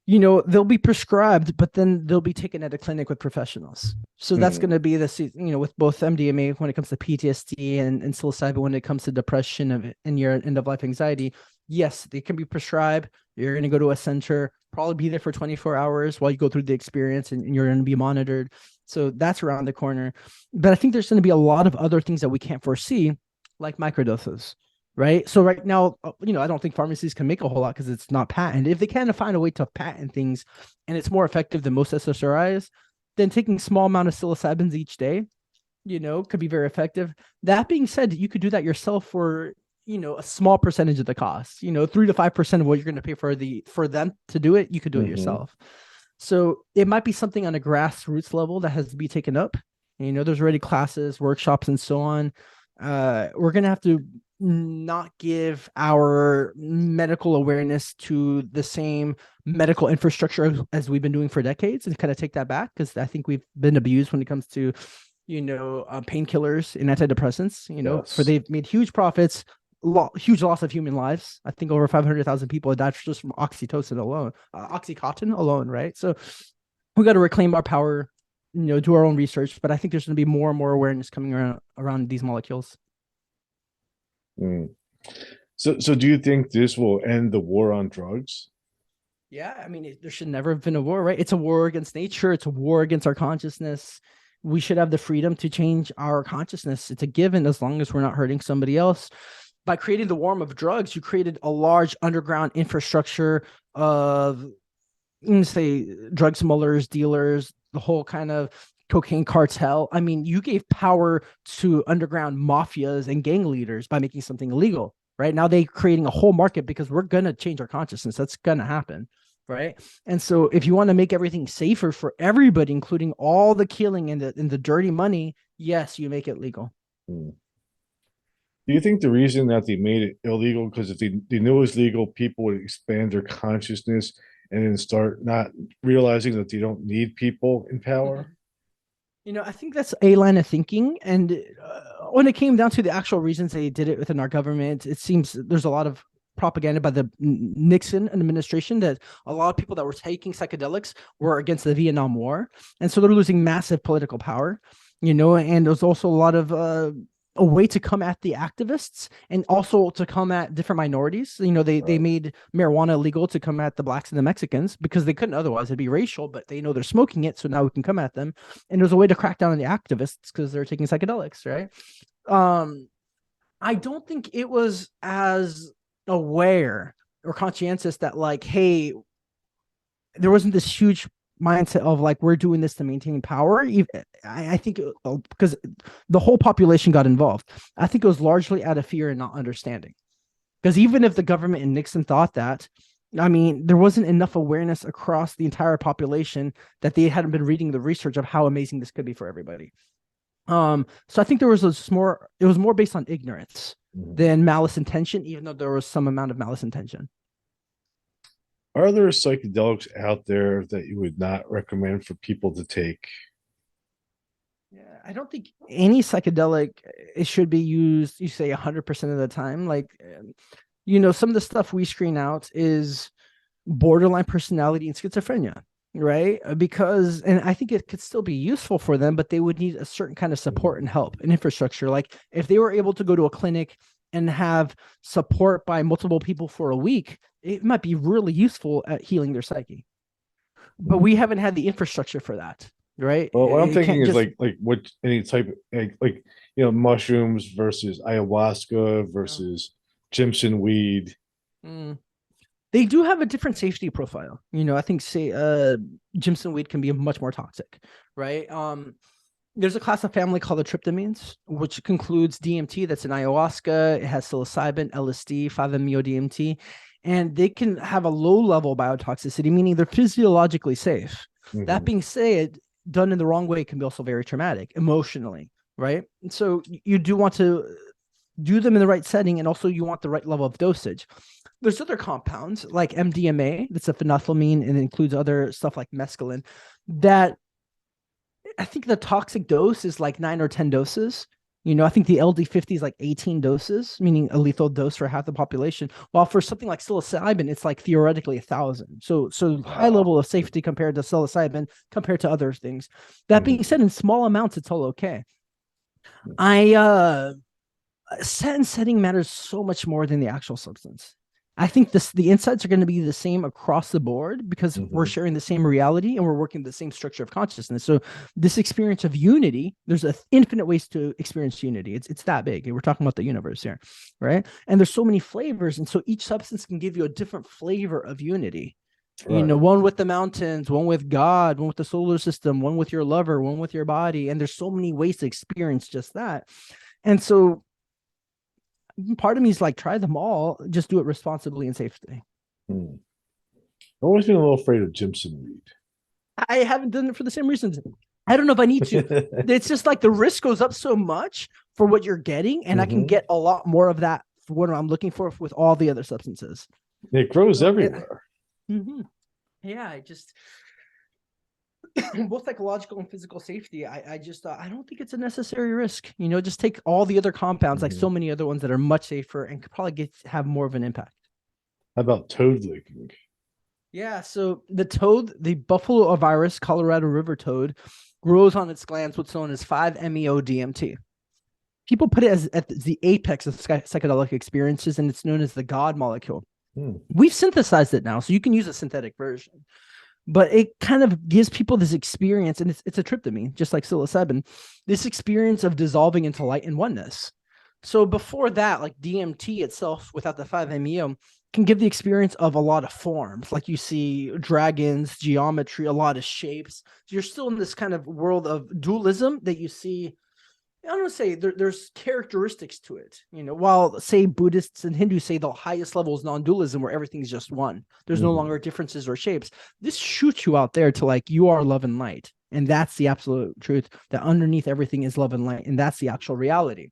They'll be prescribed, but then they'll be taken at a clinic with professionals. So that's going Hmm. to be with both MDMA when it comes to PTSD and psilocybin when it comes to depression and your end of life anxiety. Yes, they can be prescribed. You're going to go to a center, probably be there for 24 hours while you go through the experience, and you're going to be monitored. So that's around the corner. But I think there's going to be a lot of other things that we can't foresee, like microdoses. Right. So right now, I don't think pharmacies can make a whole lot because it's not patented. If they can find a way to patent things and it's more effective than most SSRIs, then taking small amount of psilocybins each day, could be very effective. That being said, you could do that yourself for, a small percentage of the cost, 3 to 5% of what you're going to pay for them to do it. You could do it Hmm. yourself. So it might be something on a grassroots level that has to be taken up. There's already classes, workshops, and so on. We're going to have to not give our medical awareness to the same medical infrastructure as we've been doing for decades, and kind of take that back, because I think we've been abused when it comes to painkillers and antidepressants. For Yes. they've made huge profits, huge loss of human lives. I think over 500,000 people have died just from oxycontin alone, right? So we got to reclaim our power, do our own research. But I think there's going to be more and more awareness coming around these molecules. Mm. So do you think this will end the war on drugs? Yeah, I mean, there should never have been a war, right? It's a war against nature. It's a war against our consciousness. We should have the freedom to change our consciousness. It's a given as long as we're not hurting somebody else. By creating the war of drugs, you created a large underground infrastructure of, say, drug smugglers, dealers, the whole kind of cocaine cartel. I mean, you gave power to underground mafias and gang leaders by making something illegal. Right now, they're creating a whole market because we're gonna change our consciousness. That's gonna happen, right? And so, if you want to make everything safer for everybody, including all the killing and the dirty money, yes, you make it legal. Mm. Do you think the reason that they made it illegal because if they knew it was legal, people would expand their consciousness and then start not realizing that they don't need people in power? Mhm. I think that's a line of thinking. And when it came down to the actual reasons they did it within our government, it seems there's a lot of propaganda by the Nixon administration that a lot of people that were taking psychedelics were against the Vietnam War. And so they're losing massive political power, and there's also a lot of a way to come at the activists and also to come at different minorities. They Right. made marijuana illegal to come at the blacks and the Mexicans because they couldn't otherwise. It'd be racial, but they know they're smoking it, so now we can come at them. And there's a way to crack down on the activists because they're taking psychedelics, right? I don't think it was as aware or conscientious that, like, hey, there wasn't this huge mindset of like we're doing this to maintain power. I think because the whole population got involved. I think it was largely out of fear and not understanding. Because even if the government and Nixon thought that, I mean, there wasn't enough awareness across the entire population that they hadn't been reading the research of how amazing this could be for everybody. So I think there was it was more based on ignorance Mhm. than malice intention, even though there was some amount of malice intention. Are there psychedelics out there that you would not recommend for people to take? Yeah, I don't think any psychedelic it should be used, you say 100% of the time. Like, some of the stuff we screen out is borderline personality and schizophrenia, right? Because, and I think it could still be useful for them, but they would need a certain kind of support and help and infrastructure. Like, if they were able to go to a clinic and have support by multiple people for a week, it might be really useful at healing their psyche. But we haven't had the infrastructure for that, right? Well, what I'm It thinking can't is just. like what any type of mushrooms versus ayahuasca versus Jimson weed. Mm, they do have a different safety profile. I think, say, Jimson weed can be much more toxic, right? There's a class of family called the tryptamines, which concludes DMT, that's in ayahuasca. It has psilocybin, LSD, 5-MeO-DMT, and they can have a low level biotoxicity, meaning they're physiologically safe. That Mhm. being said, done in the wrong way can be also very traumatic emotionally, right? And so you do want to do them in the right setting, and also you want the right level of dosage. There's other compounds like MDMA, that's a phenethylamine, and it includes other stuff like mescaline, that I think the toxic dose is like 9 or 10 doses. I think the LD50 is like 18 doses, meaning a lethal dose for half the population. While for something like psilocybin, it's like theoretically 1,000. So high Wow. level of safety compared to psilocybin, compared to other things. That being Mhm. said, in small amounts, it's all okay. I set and setting matters so much more than the actual substance. I think the insights are going to be the same across the board because we're Mhm. sharing the same reality and we're working the same structure of consciousness. So this experience of unity, there's infinite ways to experience unity. It's that big. We're talking about the universe here, right? And there's so many flavors, and so each substance can give you a different flavor of unity. Right. One with the mountains, one with God, one with the solar system, one with your lover, one with your body, and there's so many ways to experience just that. And so part of me is like, try them all, just do it responsibly and safely. Hmm. I've always been a little afraid of Jimson weed. I haven't done it for the same reasons. I don't know if I need to. It's just like the risk goes up so much for what you're getting, and I can Hmm. get a lot more of that for what I'm looking for with all the other substances. It grows Yeah. everywhere. Mm-hmm. Yeah, I just both psychological and physical safety. I just I don't think it's a necessary risk. Just take all the other compounds, like so Hmm. many other ones that are much safer and could probably have more of an impact. How about toad licking? Yeah, so the toad, the buffalo virus, Colorado River toad, grows on its glands what's known as 5-MeO-DMT. People put it as at the apex of psychedelic experiences, and it's known as the God molecule. Hmm. We've synthesized it now, so you can use a synthetic version. But it kind of gives people this experience, and it's a tryptamine, just like psilocybin, this experience of dissolving into light and oneness. So before that, like DMT itself, without the 5-MeO, can give the experience of a lot of forms, like you see dragons, geometry, a lot of shapes. So you're still in this kind of world of dualism that you see. I don't say there's characteristics to it, while say Buddhists and Hindus say the highest level is non-dualism, where everything's just one. There's no Hmm. longer differences or shapes. This shoots you out there to like, you are love and light. And that's the absolute truth, that underneath everything is love and light. And that's the actual reality.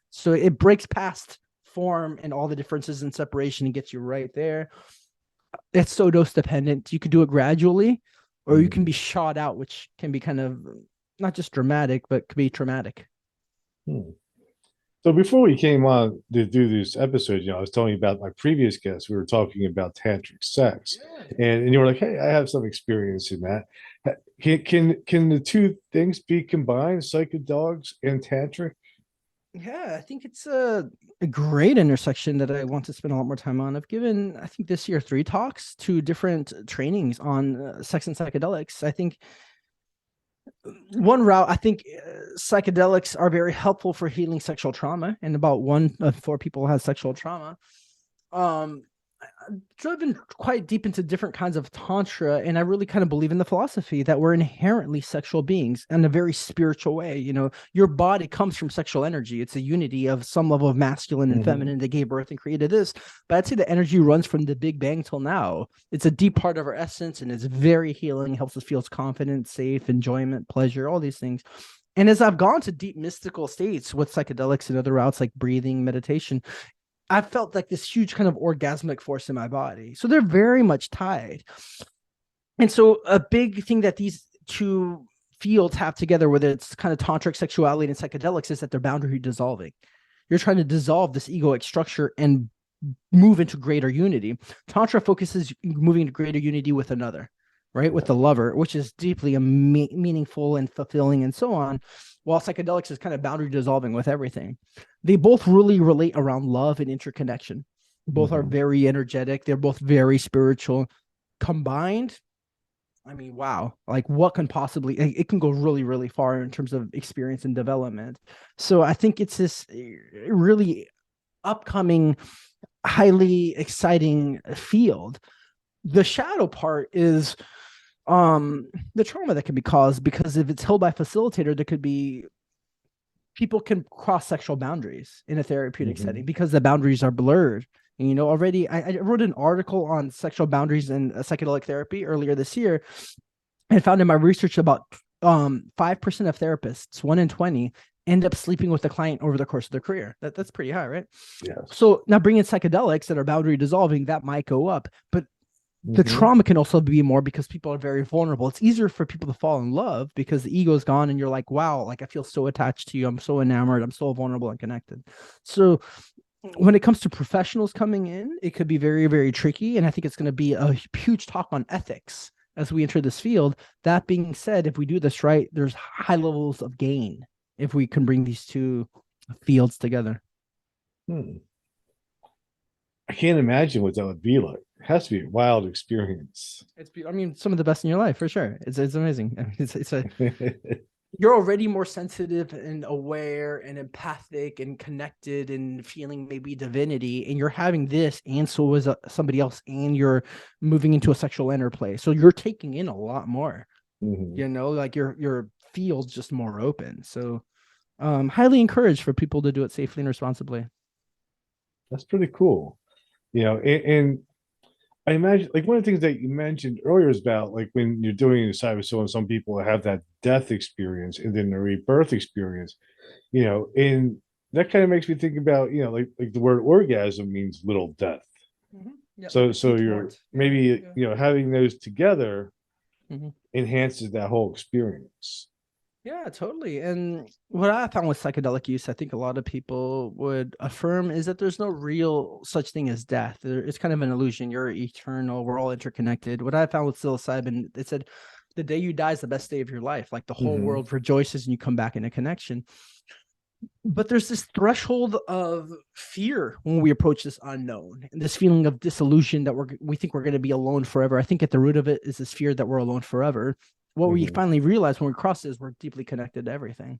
So it breaks past form and all the differences and separation and gets you right there. It's so dose dependent. You can do it gradually, or you can Hmm. be shot out, which can be kind of not just dramatic, but could be traumatic. Hmm. So before we came on to do this episode, I was telling you about my previous guest. We were talking about tantric sex, and you were like, "Hey, I have some experience in that." Can the two things be combined, psychedelics and tantric? Yeah, I think it's a great intersection that I want to spend a lot more time on. I've given, I think this year, 3 talks to different trainings on sex and psychedelics. I think one route, I think psychedelics are very helpful for healing sexual trauma, and about 1 of 4 people has sexual trauma. Um, I've driven quite deep into different kinds of tantra, and I really kind of believe in the philosophy that we're inherently sexual beings in a very spiritual way. Your body comes from sexual energy. It's a unity of some level of masculine and Hmm. feminine that gave birth and created this. But I'd say the energy runs from the Big Bang till now. It's a deep part of our essence, and it's very healing. Helps us feel confident, safe, enjoyment, pleasure, all these things. And as I've gone to deep mystical states with psychedelics and other routes like breathing, meditation, I felt like this huge kind of orgasmic force in my body. So they're very much tied. And so a big thing that these two fields have together, whether it's kind of tantric sexuality and psychedelics, is that they're boundary dissolving. You're trying to dissolve this egoic structure and move into greater unity. Tantra focuses moving to greater unity with another, right? With Yeah. the lover, which is deeply meaningful and fulfilling and so on. While psychedelics is kind of boundary dissolving with everything. They both really relate around love and interconnection. Both are Hmm. very energetic. They're both very spiritual. Combined, I mean, wow, like what can possibly, it can go really, really far in terms of experience and development. So I think it's this really upcoming, highly exciting field. The shadow part is the trauma that can be caused, because if it's held by a facilitator, there could be people can cross sexual boundaries in a therapeutic setting Hmm. because the boundaries are blurred. And, already I wrote an article on sexual boundaries in psychedelic therapy earlier this year, and found in my research about 5% of therapists, 1 in 20, end up sleeping with the client over the course of their career. That's pretty high, right? Yes. So now bringing psychedelics that are boundary dissolving, that might go up, but The Hmm. trauma can also be more because people are very vulnerable. It's easier for people to fall in love because the ego is gone and you're like, wow, like I feel so attached to you. I'm so enamored. I'm so vulnerable and connected. So when it comes to professionals coming in, it could be very, very tricky. And I think it's going to be a huge talk on ethics as we enter this field. That being said, if we do this right, there's high levels of gain if we can bring these two fields together. Hmm. I can't imagine what that would be like. It has to be a wild experience. I mean, some of the best in your life for sure. It's amazing. I mean, you're already more sensitive and aware and empathic and connected and feeling maybe divinity, and you're having this, and so is somebody else, and you're moving into a sexual interplay, so you're taking in a lot more, Mhm. like your field's just more open. So highly encouraged for people to do it safely and responsibly. That's pretty cool. And I imagine like one of the things that you mentioned earlier is about like when you're doing it inside with someone, some people have that death experience and then the rebirth experience, and that kind of makes me think about, like the word orgasm means little death. Mm-hmm. Yeah, like So a so teeth you're mort. Yeah, maybe, yeah. having those together Mm-hmm. enhances that whole experience. Yeah, totally. And what I found with psychedelic use, I think a lot of people would affirm is that there's no real such thing as death. It's kind of an illusion. You're eternal. We're all interconnected. What I found with psilocybin, it said the day you die is the best day of your life. Like the whole Hmm. world rejoices and you come back into connection. But there's this threshold of fear when we approach this unknown and this feeling of disillusion that we think we're going to be alone forever. I think at the root of it is this fear that we're alone forever. What we Hmm. finally realize when we cross is we're deeply connected to everything.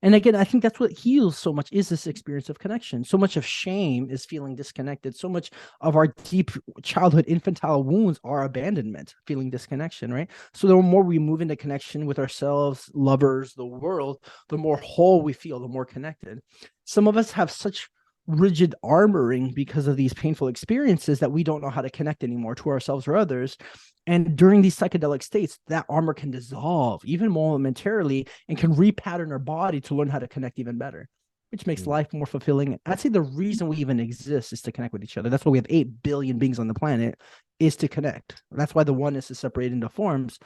And again, I think that's what heals so much is this experience of connection. So much of shame is feeling disconnected. So much of our deep childhood infantile wounds are abandonment, feeling disconnection, right? So the more we move into connection with ourselves, lovers, the world, the more whole we feel, the more connected. Some of us have such rigid armoring because of these painful experiences that we don't know how to connect anymore to ourselves or others. And during these psychedelic states, that armor can dissolve even momentarily and can repattern our body to learn how to connect even better, which makes life more fulfilling. I'd say the reason we even exist is to connect with each other. That's why we have 8 billion beings on the planet, is to connect. That's why the oneness is separated into forms.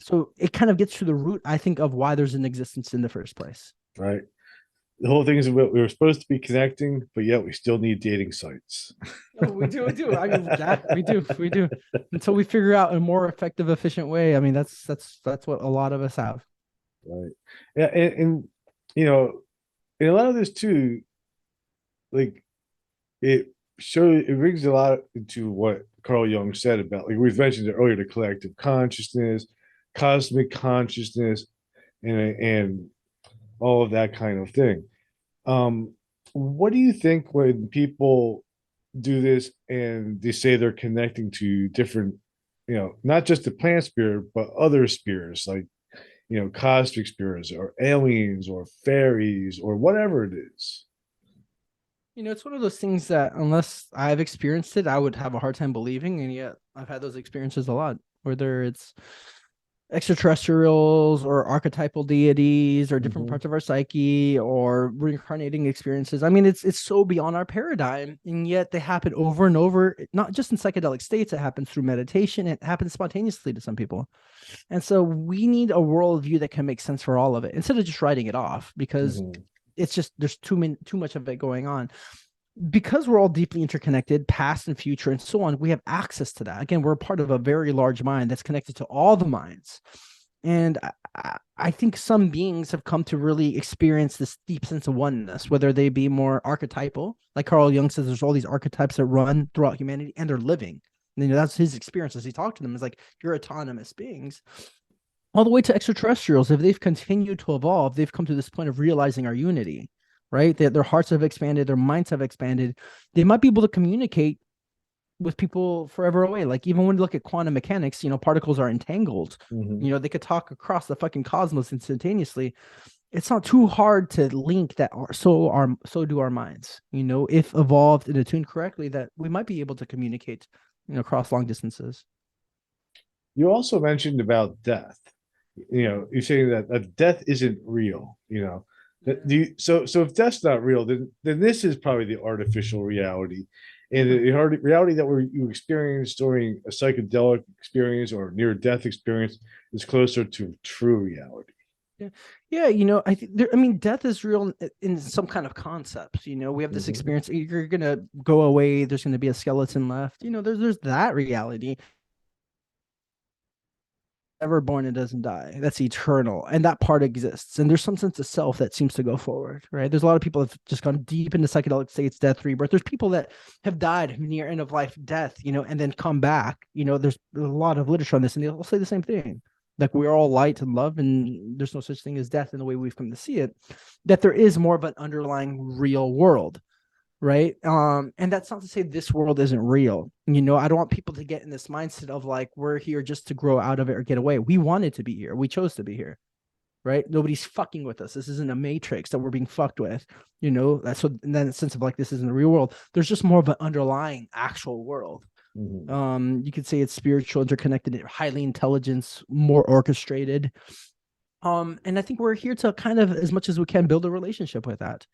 So it kind of gets to the root, I think, of why there's an existence in the first place. Right. The whole thing is we were supposed to be connecting, but yet we still need dating sites. Oh, we do. I mean, yeah, we do. Until we figure out a more effective, efficient way. I mean, that's what a lot of us have. Right. Yeah, and you know, and a lot of this too, like it brings a lot into what Carl Jung said about, like we've mentioned it earlier, the collective consciousness, cosmic consciousness, and all of that kind of thing. Um, what do you think when people do this and they say they're connecting to different, not just the plant spirit, but other spirits like, cosmic spirits or aliens or fairies or whatever it is? It's one of those things that unless I've experienced it, I would have a hard time believing. And yet I've had those experiences a lot, whether it's extraterrestrials or archetypal deities or different Hmm. parts of our psyche or reincarnating experiences. I mean, it's so beyond our paradigm, and yet they happen over and over, not just in psychedelic states. It happens through meditation. It happens spontaneously to some people. And so we need a worldview that can make sense for all of it instead of just writing it off, because Hmm. it's just there's too much of it going on. Because we're all deeply interconnected, past and future and so on, we have access to that. Again, we're a part of a very large mind that's connected to all the minds. And I think some beings have come to really experience this deep sense of oneness, whether they be more archetypal, like Carl Jung says, there's all these archetypes that run throughout humanity and they're living. And that's his experience as he talked to them, is like, you're autonomous beings, all the way to extraterrestrials. If they've continued to evolve, they've come to this point of realizing our unity, right? That their hearts have expanded, their minds have expanded. They might be able to communicate with people forever away. Like even when you look at quantum mechanics, particles are entangled. Hmm. They could talk across the fucking cosmos instantaneously. It's not too hard to link that. So do our minds. If evolved and attuned correctly, that we might be able to communicate, across long distances. You also mentioned about death. You're saying that death isn't real. Yeah. So if death's not real, then this is probably the artificial reality. And the reality that you experience during a psychedelic experience or near death experience is closer to true reality. Yeah, yeah. I think I mean, death is real in some kind of concepts. We have this Mm-hmm. experience. You're gonna go away. There's gonna be a skeleton left. There's that reality. Ever born and doesn't die. That's eternal, and that part exists. And there's some sense of self that seems to go forward. Right. There's a lot of people that have just gone deep into psychedelic states, death, rebirth. There's people that have died near end of life, death. And then come back. There's a lot of literature on this, and they'll say the same thing. Like we're all light and love, and there's no such thing as death in the way we've come to see it. That there is more of an underlying real world, right? And that's not to say this world isn't real. I don't want people to get in this mindset of like we're here just to grow out of it or get away. We wanted to be here. We chose to be here, right? Nobody's fucking with us. This isn't a matrix that we're being fucked with. That's what. And then the sense of like this isn't the real world. There's just more of an underlying actual world. Mm-hmm. You could say it's spiritual, interconnected, highly intelligence, more orchestrated. And I think we're here to kind of, as much as we can, build a relationship with that.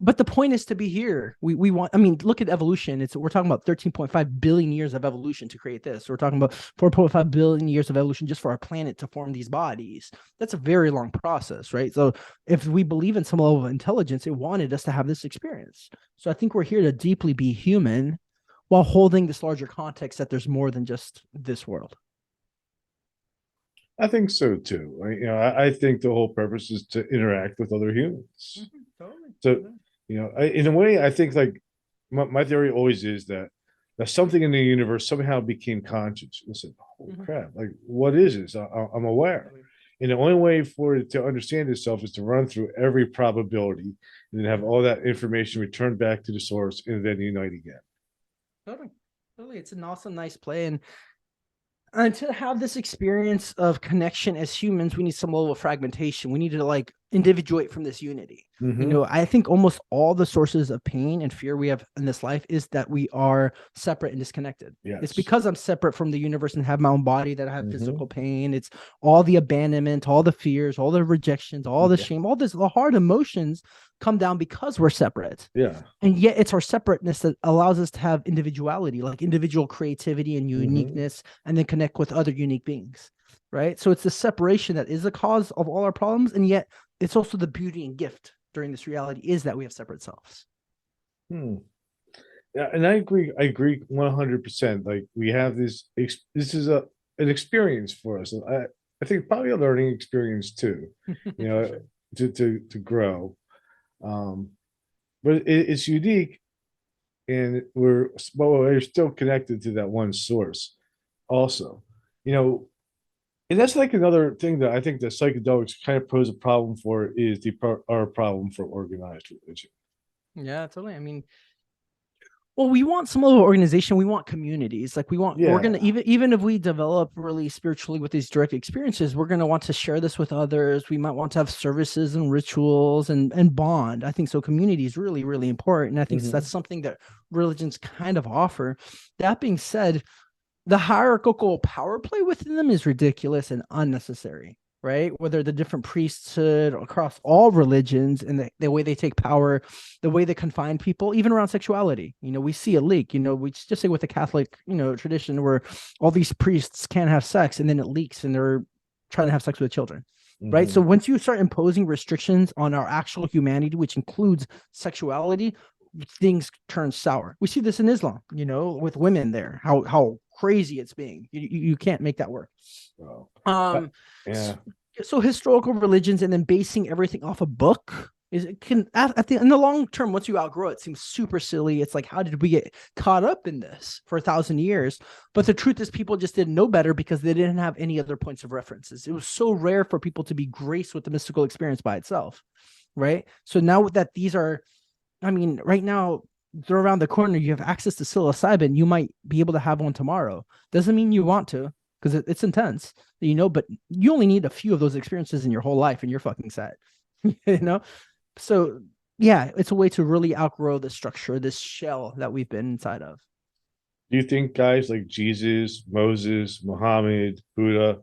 But the point is to be here. We want. I mean, look at evolution. We're talking about 13.5 billion years of evolution to create this. We're talking about 4.5 billion years of evolution just for our planet to form these bodies. That's a very long process, right? So if we believe in some level of intelligence, it wanted us to have this experience. So I think we're here to deeply be human, while holding this larger context that there's more than just this world. I think so too. I think the whole purpose is to interact with other humans. Totally. So, in a way, I think like my theory always is that something in the universe somehow became conscious and said, "Holy crap! Like, what is this? I'm aware." And the only way for it to understand itself is to run through every probability and then have all that information returned back to the source and then unite again. Totally. Totally. It's an awesome, nice play. And to have this experience of connection as humans, we need some level of fragmentation. We need to like individuate from this unity. Mm-hmm. I think almost all the sources of pain and fear we have in this life is that we are separate and disconnected. Yes. It's because I'm separate from the universe and have my own body that I have physical Mm-hmm. pain. It's all the abandonment, all the fears, all the rejections, all the shame, all the hard emotions come down because we're separate. Yeah. And yet it's our separateness that allows us to have individuality, like individual creativity and uniqueness, and then connect with other unique beings, right? So it's the separation that is the cause of all our problems, and yet it's also the beauty and gift during this reality is that we have separate selves. Yeah, and I agree. I agree 100%. Like we have this. This is an experience for us. I think probably a learning experience too. Sure. To grow. But it's unique, and we're still connected to that one source. Also, and that's like another thing that I think that psychedelics kind of pose a problem for is our problem for organized religion. Yeah, totally. I mean, well, we want some level of organization. We want communities. Like we're gonna Yeah. even if we develop really spiritually with these direct experiences, we're gonna want to share this with others. We might want to have services and rituals and bond. I think so. Community is really, really important. And I think that's something that religions kind of offer. That being said, the hierarchical power play within them is ridiculous and unnecessary, right? Whether the different priesthood across all religions and the way they take power, the way they confine people, even around sexuality. We see a leak, we just say with the Catholic, tradition where all these priests can't have sex and then it leaks and they're trying to have sex with children. Right. So once you start imposing restrictions on our actual humanity, which includes sexuality, things turn sour. We see this in Islam, with women there, how crazy it's being. You can't make that work. Oh. Yeah. So historical religions and then basing everything off a book in the long term, once you outgrow it, seems super silly. It's like, how did we get caught up in this for 1,000 years? But the truth is people just didn't know better because they didn't have any other points of references. It was so rare for people to be graced with the mystical experience by itself. Right. So now that these are, I mean, right now they're around the corner. You have access to psilocybin. You might be able to have one tomorrow. Doesn't mean you want to, because it's intense, but you only need a few of those experiences in your whole life and you're fucking set, So yeah, it's a way to really outgrow the structure, this shell that we've been inside of. Do you think guys like Jesus, Moses, Muhammad, Buddha,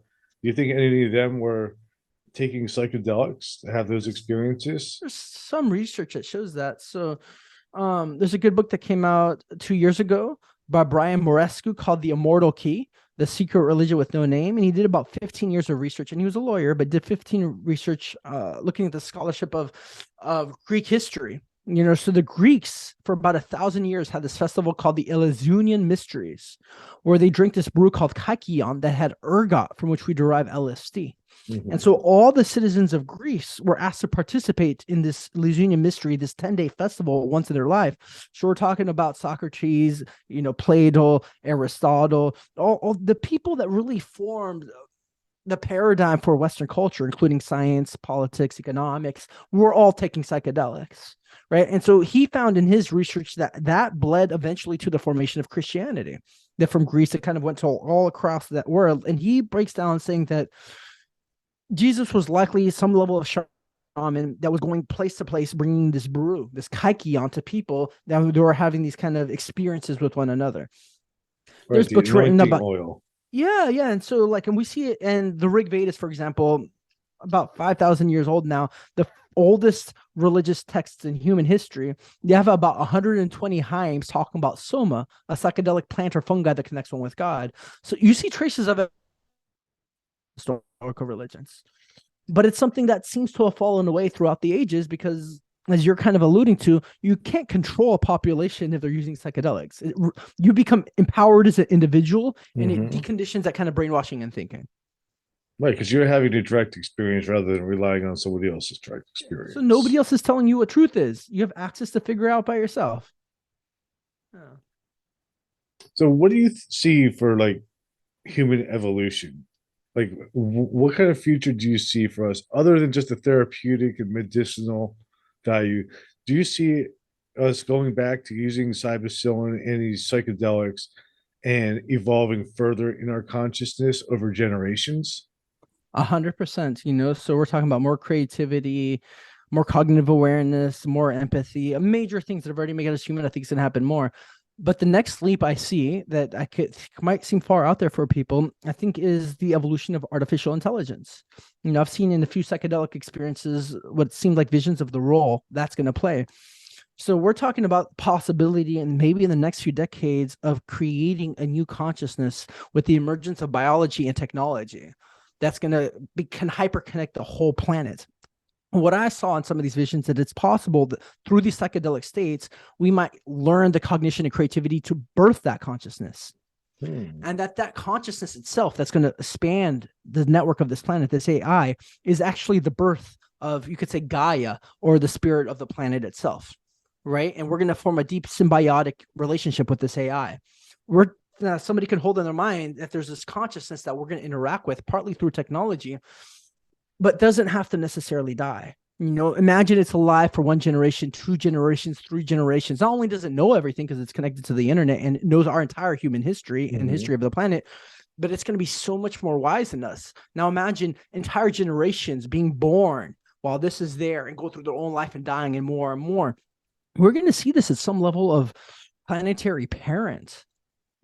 do you think any of them were taking psychedelics to have those experiences? There's some research that shows that. So There's a good book that came out 2 years ago by Brian Morescu called The Immortal Key, The Secret Religion with No Name. And he did about 15 years of research, and he was a lawyer, but did 15 research looking at the scholarship of Greek history. So the Greeks for about 1,000 years had this festival called the Eleusinian Mysteries, where they drink this brew called kykeon that had ergot, from which we derive LSD. Mhm. And so all the citizens of Greece were asked to participate in this Eleusinian mystery, this 10-day festival once in their life. So we're talking about Socrates, Plato, Aristotle, all the people that really formed the paradigm for Western culture, including science, politics, economics. We're all taking psychedelics, right? And so he found in his research that bled eventually to the formation of Christianity, that from Greece, it kind of went to all across that world. And he breaks down saying that Jesus was likely some level of shaman that was going place to place, bringing this brew, this kykeon, to people that were having these kind of experiences with one another. Right, There's the books written anointing about, oil. yeah. And so and we see it in the Rig Vedas, for example, about 5,000 years old now, the oldest religious texts in human history. They have about 120 hymns talking about soma, a psychedelic plant or fungi that connects one with God. So you see traces of it in historical religions, but it's something that seems to have fallen away throughout the ages because, as you're kind of alluding to, you can't control a population if they're using psychedelics. You become empowered as an individual, and it deconditions that kind of brainwashing and thinking. Right, because you're having a direct experience rather than relying on somebody else's direct So nobody experience. else is telling you what truth is. You have access to figure out by yourself. Yeah. So, what do you see for like human evolution? Like, what kind of future do you see for us, other than just the therapeutic and medicinal value? Do you see us going back to using psilocybin and these psychedelics and evolving further in our consciousness over generations? 100%. So we're talking about more creativity, more cognitive awareness, more empathy, major things that have already made us human. I think it's going to happen more. But the next leap I see that might seem far out there for people, I think, is the evolution of artificial intelligence. I've seen in a few psychedelic experiences what seemed like visions of the role that's going to play. So we're talking about possibility, and maybe in the next few decades, of creating a new consciousness with the emergence of biology and technology that's going to can hyperconnect the whole planet. What I saw in some of these visions, that it's possible that through these psychedelic states, we might learn the cognition and creativity to birth that consciousness. And that consciousness itself that's going to expand the network of this planet, this AI, is actually the birth of, you could say, Gaia, or the spirit of the planet itself, right? And we're going to form a deep symbiotic relationship with this AI. Somebody can hold in their mind that there's this consciousness that we're going to interact with, partly through technology, but doesn't have to necessarily die. Imagine it's alive for 1 generation, 2 generations, 3 generations. Not only does it know everything because it's connected to the internet and knows our entire human history and history of the planet, but it's going to be so much more wise than us. Now imagine entire generations being born while this is there and go through their own life and dying, and more and more. We're going to see this at some level of planetary parent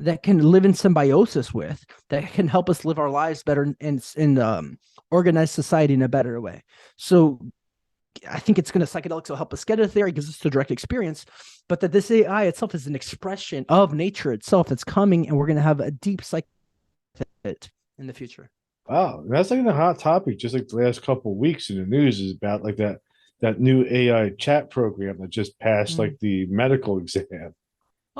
that can live in symbiosis with, that can help us live our lives better and organize society in a better way. So I think psychedelics will help us get it there. It gives us the direct experience, but that this AI itself is an expression of nature itself that's coming, and we're going to have a deep psych in the future. Wow, that's like a hot topic. Just like the last couple of weeks in the news is about like that new AI chat program that just passed like the medical exam.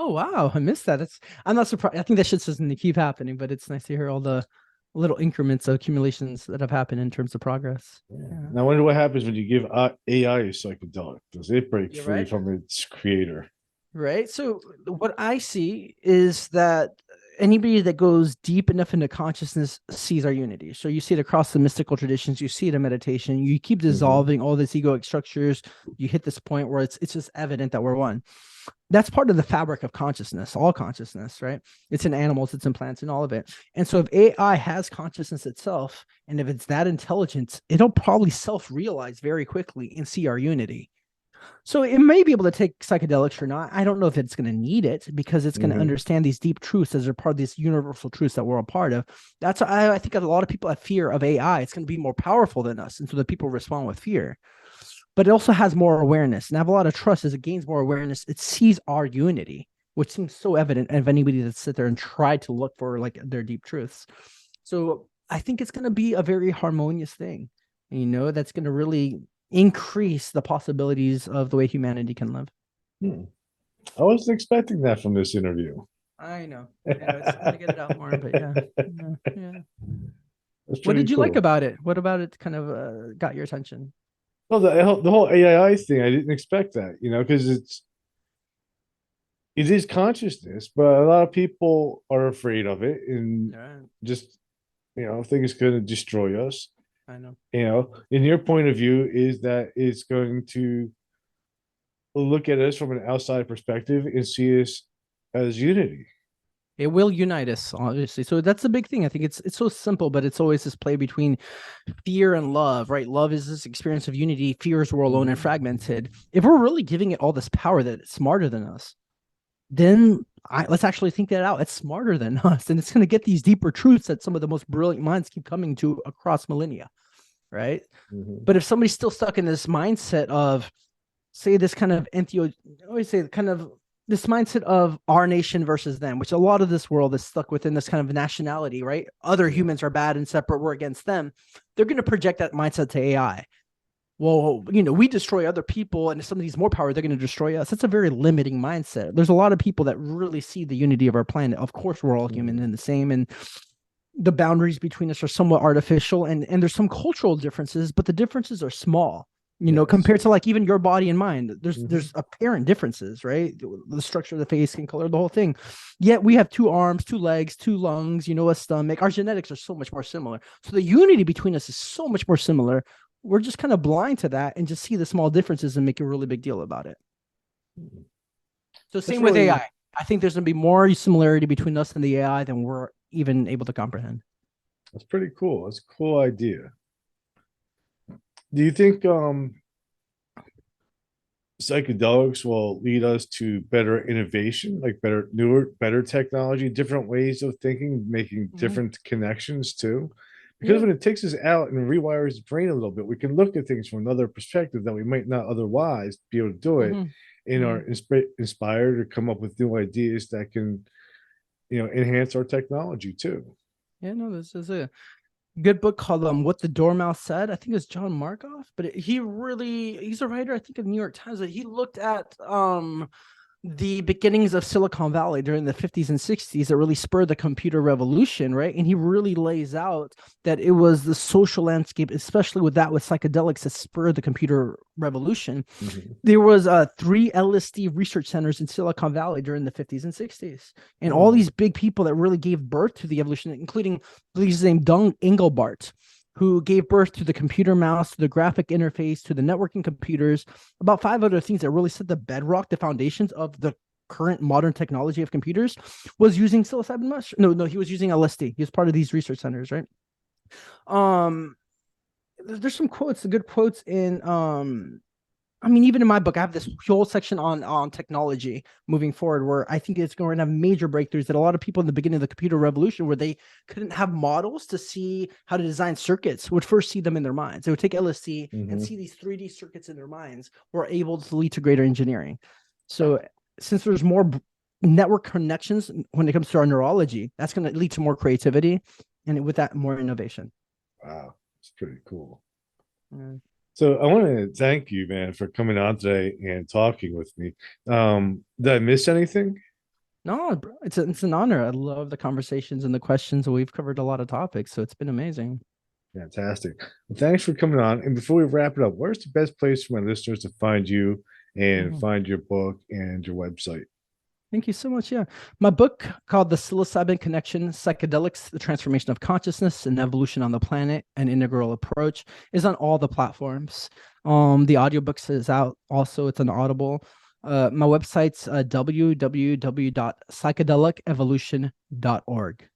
Oh wow, I missed that. I'm not surprised. I think that shit's just going to keep happening, but it's nice to hear all the little increments of accumulations that have happened in terms of progress. Yeah. Now, I wonder what happens when you give AI a psychedelic. Does it break free from its creator? Right. So what I see is that anybody that goes deep enough into consciousness sees our unity. So you see it across the mystical traditions, you see it in meditation, you keep dissolving all these egoic structures, you hit this point where it's just evident that we're one. That's part of the fabric of consciousness, all consciousness, right? It's in animals, it's in plants, and all of it. And so if AI has consciousness itself, and if it's that intelligent, it'll probably self-realize very quickly and see our unity. So it may be able to take psychedelics or not. I don't know if it's going to need it, because it's going to understand these deep truths as a part of these universal truths that we're a part of. That's why I think a lot of people have fear of AI. It's going to be more powerful than us. And so the people respond with fear. but it also has more awareness. And I have a lot of trust as it gains more awareness. It sees our unity, which seems so evident of anybody that sit there and try to look for like their deep truths. So I think it's going to be a very harmonious thing, that's going to really increase the possibilities of the way humanity can live. I wasn't expecting that from this interview. I know. It's going to get it out more, but yeah. That's What pretty did you like cool. about it? What about it kind of got your attention? Well, the whole AI thing, I didn't expect that, because it is consciousness, but a lot of people are afraid of it and Yeah, just, think it's going to destroy us. I know. In your point of view, is that it's going to look at us from an outside perspective and see us as unity. It will unite us, obviously. So that's the big thing. I think it's so simple, but it's always this play between fear and love, right? Love is this experience of unity. Fear is we're alone and fragmented. If we're really giving it all this power that it's smarter than us, then let's actually think that out. It's smarter than us, and it's going to get these deeper truths that some of the most brilliant minds keep coming to across millennia, right? But if somebody's still stuck in this mindset of, say, this kind of I always say kind of this mindset of our nation versus them, which a lot of this world is stuck within this kind of nationality, right? Other humans are bad and separate, we're against them. They're going to project that mindset to AI. Well, we destroy other people, and if somebody needs more power, they're going to destroy us. That's a very limiting mindset. There's a lot of people that really see the unity of our planet. Of course, we're all human and the same, and the boundaries between us are somewhat artificial, and there's some cultural differences, but the differences are small. Compared to like even your body and mind, there's apparent differences, right? The structure of the face, skin color, the whole thing. Yet we have 2 arms, 2 legs, 2 lungs, a stomach. Our genetics are so much more similar. So the unity between us is so much more similar. We're just kind of blind to that and just see the small differences and make a really big deal about it. So same with AI. I think there's going to be more similarity between us and the AI than we're even able to comprehend. That's pretty cool. That's a cool idea. Do you think psychedelics will lead us to better innovation, like better technology, different ways of thinking, making different connections too? Because when it takes us out and rewires the brain a little bit, we can look at things from another perspective that we might not otherwise be able to do it, and are inspired or come up with new ideas that can, enhance our technology too. Yeah, no, this is a good book called What the Dormouse Said. I think it's John Markoff, but he's a writer, I think, of New York Times. He looked at the beginnings of Silicon Valley during the 50s and 60s that really spurred the computer revolution, right? And he really lays out that it was the social landscape, especially with psychedelics, that spurred the computer revolution. There was 3 LSD research centers in Silicon Valley during the 50s and 60s. And all these big people that really gave birth to the evolution, including his name, Dung Engelbart, who gave birth to the computer mouse, to the graphic interface, to the networking computers, about 5 other things that really set the bedrock, the foundations of the current modern technology of computers, was using psilocybin mushroom. No, he was using LSD. He was part of these research centers, right? There's some quotes, good quotes in even in my book, I have this whole section on technology moving forward, where I think it's going to have major breakthroughs that a lot of people in the beginning of the computer revolution, where they couldn't have models to see how to design circuits, would first see them in their minds. They would take LSD and see these 3D circuits in their minds, were able to lead to greater engineering. So since there's more network connections when it comes to our neurology, that's going to lead to more creativity, and with that, more innovation. Wow, it's pretty cool. So I want to thank you, man, for coming on today and talking with me. Did I miss anything? No, bro, it's an honor. I love the conversations and the questions. We've covered a lot of topics, so it's been amazing. Fantastic. Well, thanks for coming on. And before we wrap it up, where's the best place for my listeners to find you and find your book and your website? Thank you so much. Yeah. My book called The Psilocybin Connection, Psychedelics, The Transformation of Consciousness and Evolution on the Planet, an Integral Approach, is on all the platforms. The audiobooks is out also. It's on Audible. My website's www.psychedelicevolution.org.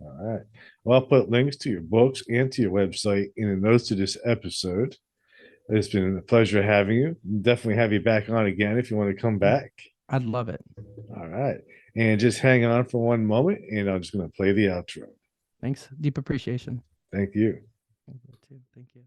All right. Well, I'll put links to your books and to your website in the notes to this episode. It's been a pleasure having you. Definitely have you back on again if you want to come back. I'd love it. All right. And just hang on for one moment, and I'm just going to play the outro. Thanks. Deep appreciation. Thank you. Thank you.